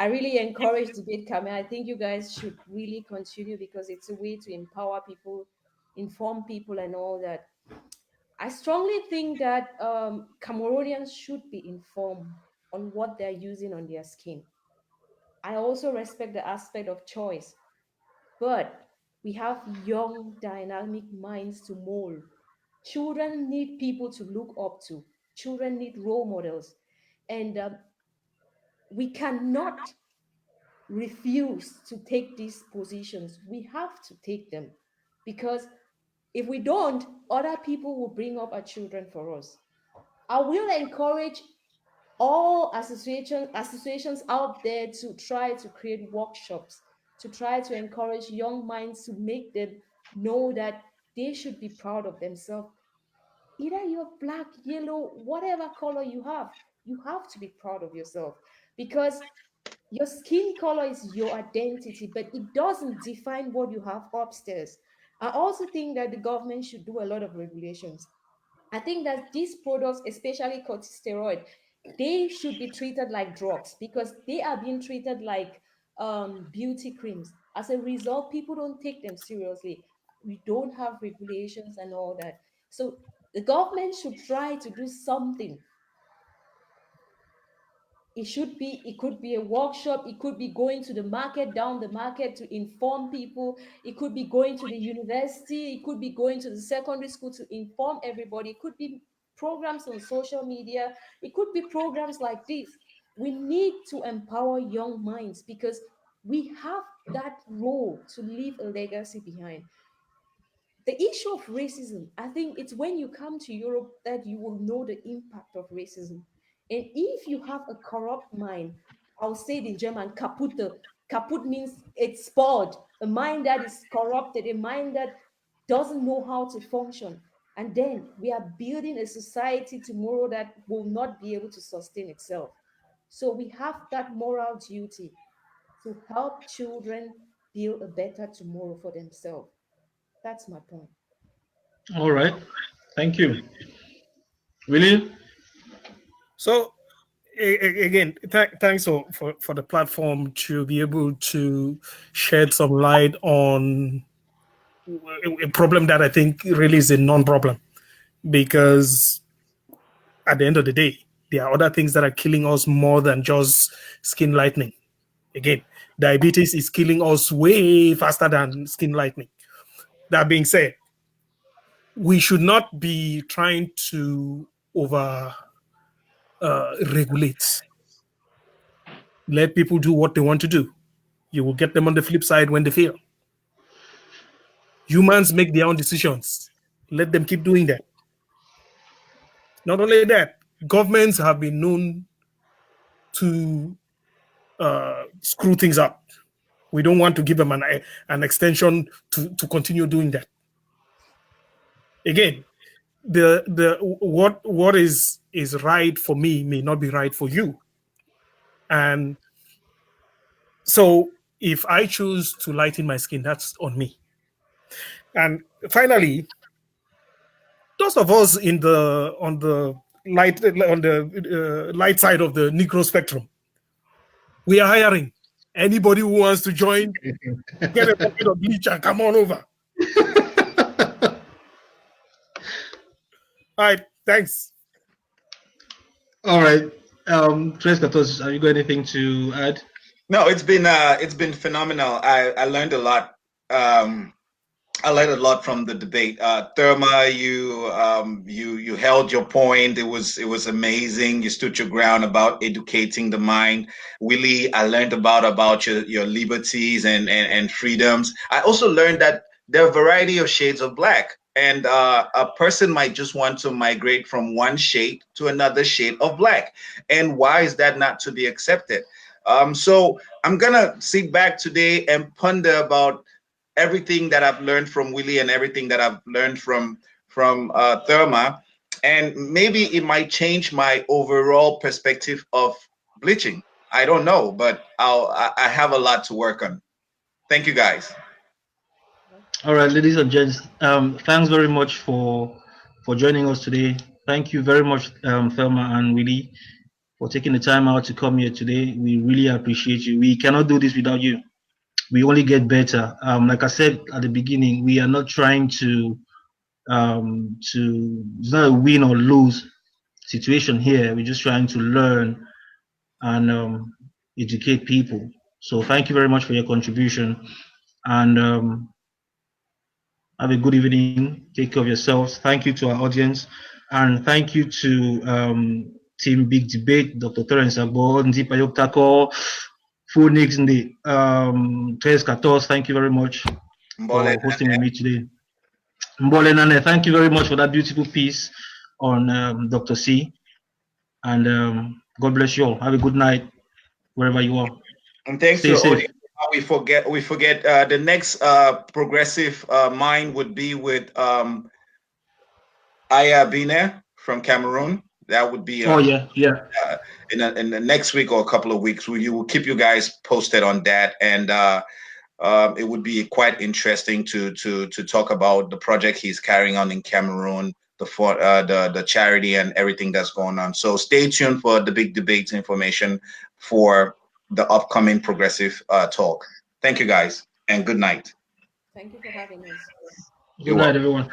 I really encourage debate coming. I think you guys should really continue because it's a way to empower people, inform people, and all that. I strongly think that Cameroonians should be informed on what they're using on their skin. I also respect the aspect of choice, but we have young, dynamic minds to mold. Children need people to look up to. Children need role models. And we cannot refuse to take these positions. We have to take them because if we don't, other people will bring up our children for us. I will encourage all associations out there to try to create workshops, to try to encourage young minds, to make them know that they should be proud of themselves. Either you're black, yellow, whatever color you have to be proud of yourself because your skin color is your identity, but it doesn't define what you have upstairs. I also think that the government should do a lot of regulations. I think that these products, especially corticosteroid, they should be treated like drugs because they are being treated like beauty creams. As a result, people don't take them seriously. We don't have regulations and all that. So the government should try to do something. It could be a workshop, it could be going to the market, down the market to inform people, it could be going to the university, it could be going to the secondary school to inform everybody, it could be programs on social media, it could be programs like this. We need to empower young minds because we have that role to leave a legacy behind. The issue of racism, I think it's when you come to Europe that you will know the impact of racism. And if you have a corrupt mind, I'll say it in German, kaputte. Kaputt means it's spoiled, a mind that is corrupted, a mind that doesn't know how to function. And then we are building a society tomorrow that will not be able to sustain itself. So we have that moral duty to help children build a better tomorrow for themselves. That's my point. All right. Thank you. Willy? So again, thanks for the platform to be able to shed some light on a problem that I think really is a non-problem, because at the end of the day, there are other things that are killing us more than just skin lightening. Again, diabetes is killing us way faster than skin lightening. That being said, we should not be trying to over regulate. Let people do what they want to do. You will get them on the flip side when they fail. Humans make their own decisions. Let them keep doing that. Not only that, governments have been known to screw things up. We don't want to give them an extension to continue doing that. Again, what is right for me may not be right for you. And so if I choose to lighten my skin, that's on me. And finally, those of us on the light side of the Negro spectrum, we are hiring anybody who wants to join. Get a bucket of bleach and come on over. All right, thanks. All right, Tres Gatos, have you got anything to add? No, it's been phenomenal. I learned a lot. I learned a lot from the debate. Thelma, you held your point. It was amazing. You stood your ground about educating the mind. Willy, I learned about your liberties and freedoms. I also learned that there are a variety of shades of black, and a person might just want to migrate from one shade to another shade of black. And why is that not to be accepted? So I'm gonna sit back today and ponder about everything that I've learned from Willy and everything that I've learned from Thelma, and maybe it might change my overall perspective of bleaching. I don't know, but I have a lot to work on. Thank you, guys. All right, ladies and gents, thanks very much for joining us today. Thank you very much, Thelma and Willy, for taking the time out to come here today. We really appreciate you. We cannot do this without you. We only get better. Like I said at the beginning, we are not trying to it's not a win or lose situation here. We're just trying to learn and educate people. So thank you very much for your contribution, and have a good evening. Take care of yourselves. Thank you to our audience, and thank you to Team Big Debate, Dr. Terence Agbo, Nzipa Yoktako, Phoenix, Tres Gatos. Thank you very much for hosting with me today. Mbole Nane, thank you very much for that beautiful piece on Dr. C. And God bless you all. Have a good night wherever you are. And thanks Stay to safe. audience. We forget the next progressive mind would be with Aya Bine from Cameroon. That would be yeah. In the next week or a couple of weeks. We will keep you guys posted on that, and it would be quite interesting to talk about the project he's carrying on in Cameroon, the charity and everything that's going on. So stay tuned for the Big Debates information for the upcoming progressive talk. Thank you guys, and good night. Thank you for having us. Good night, everyone.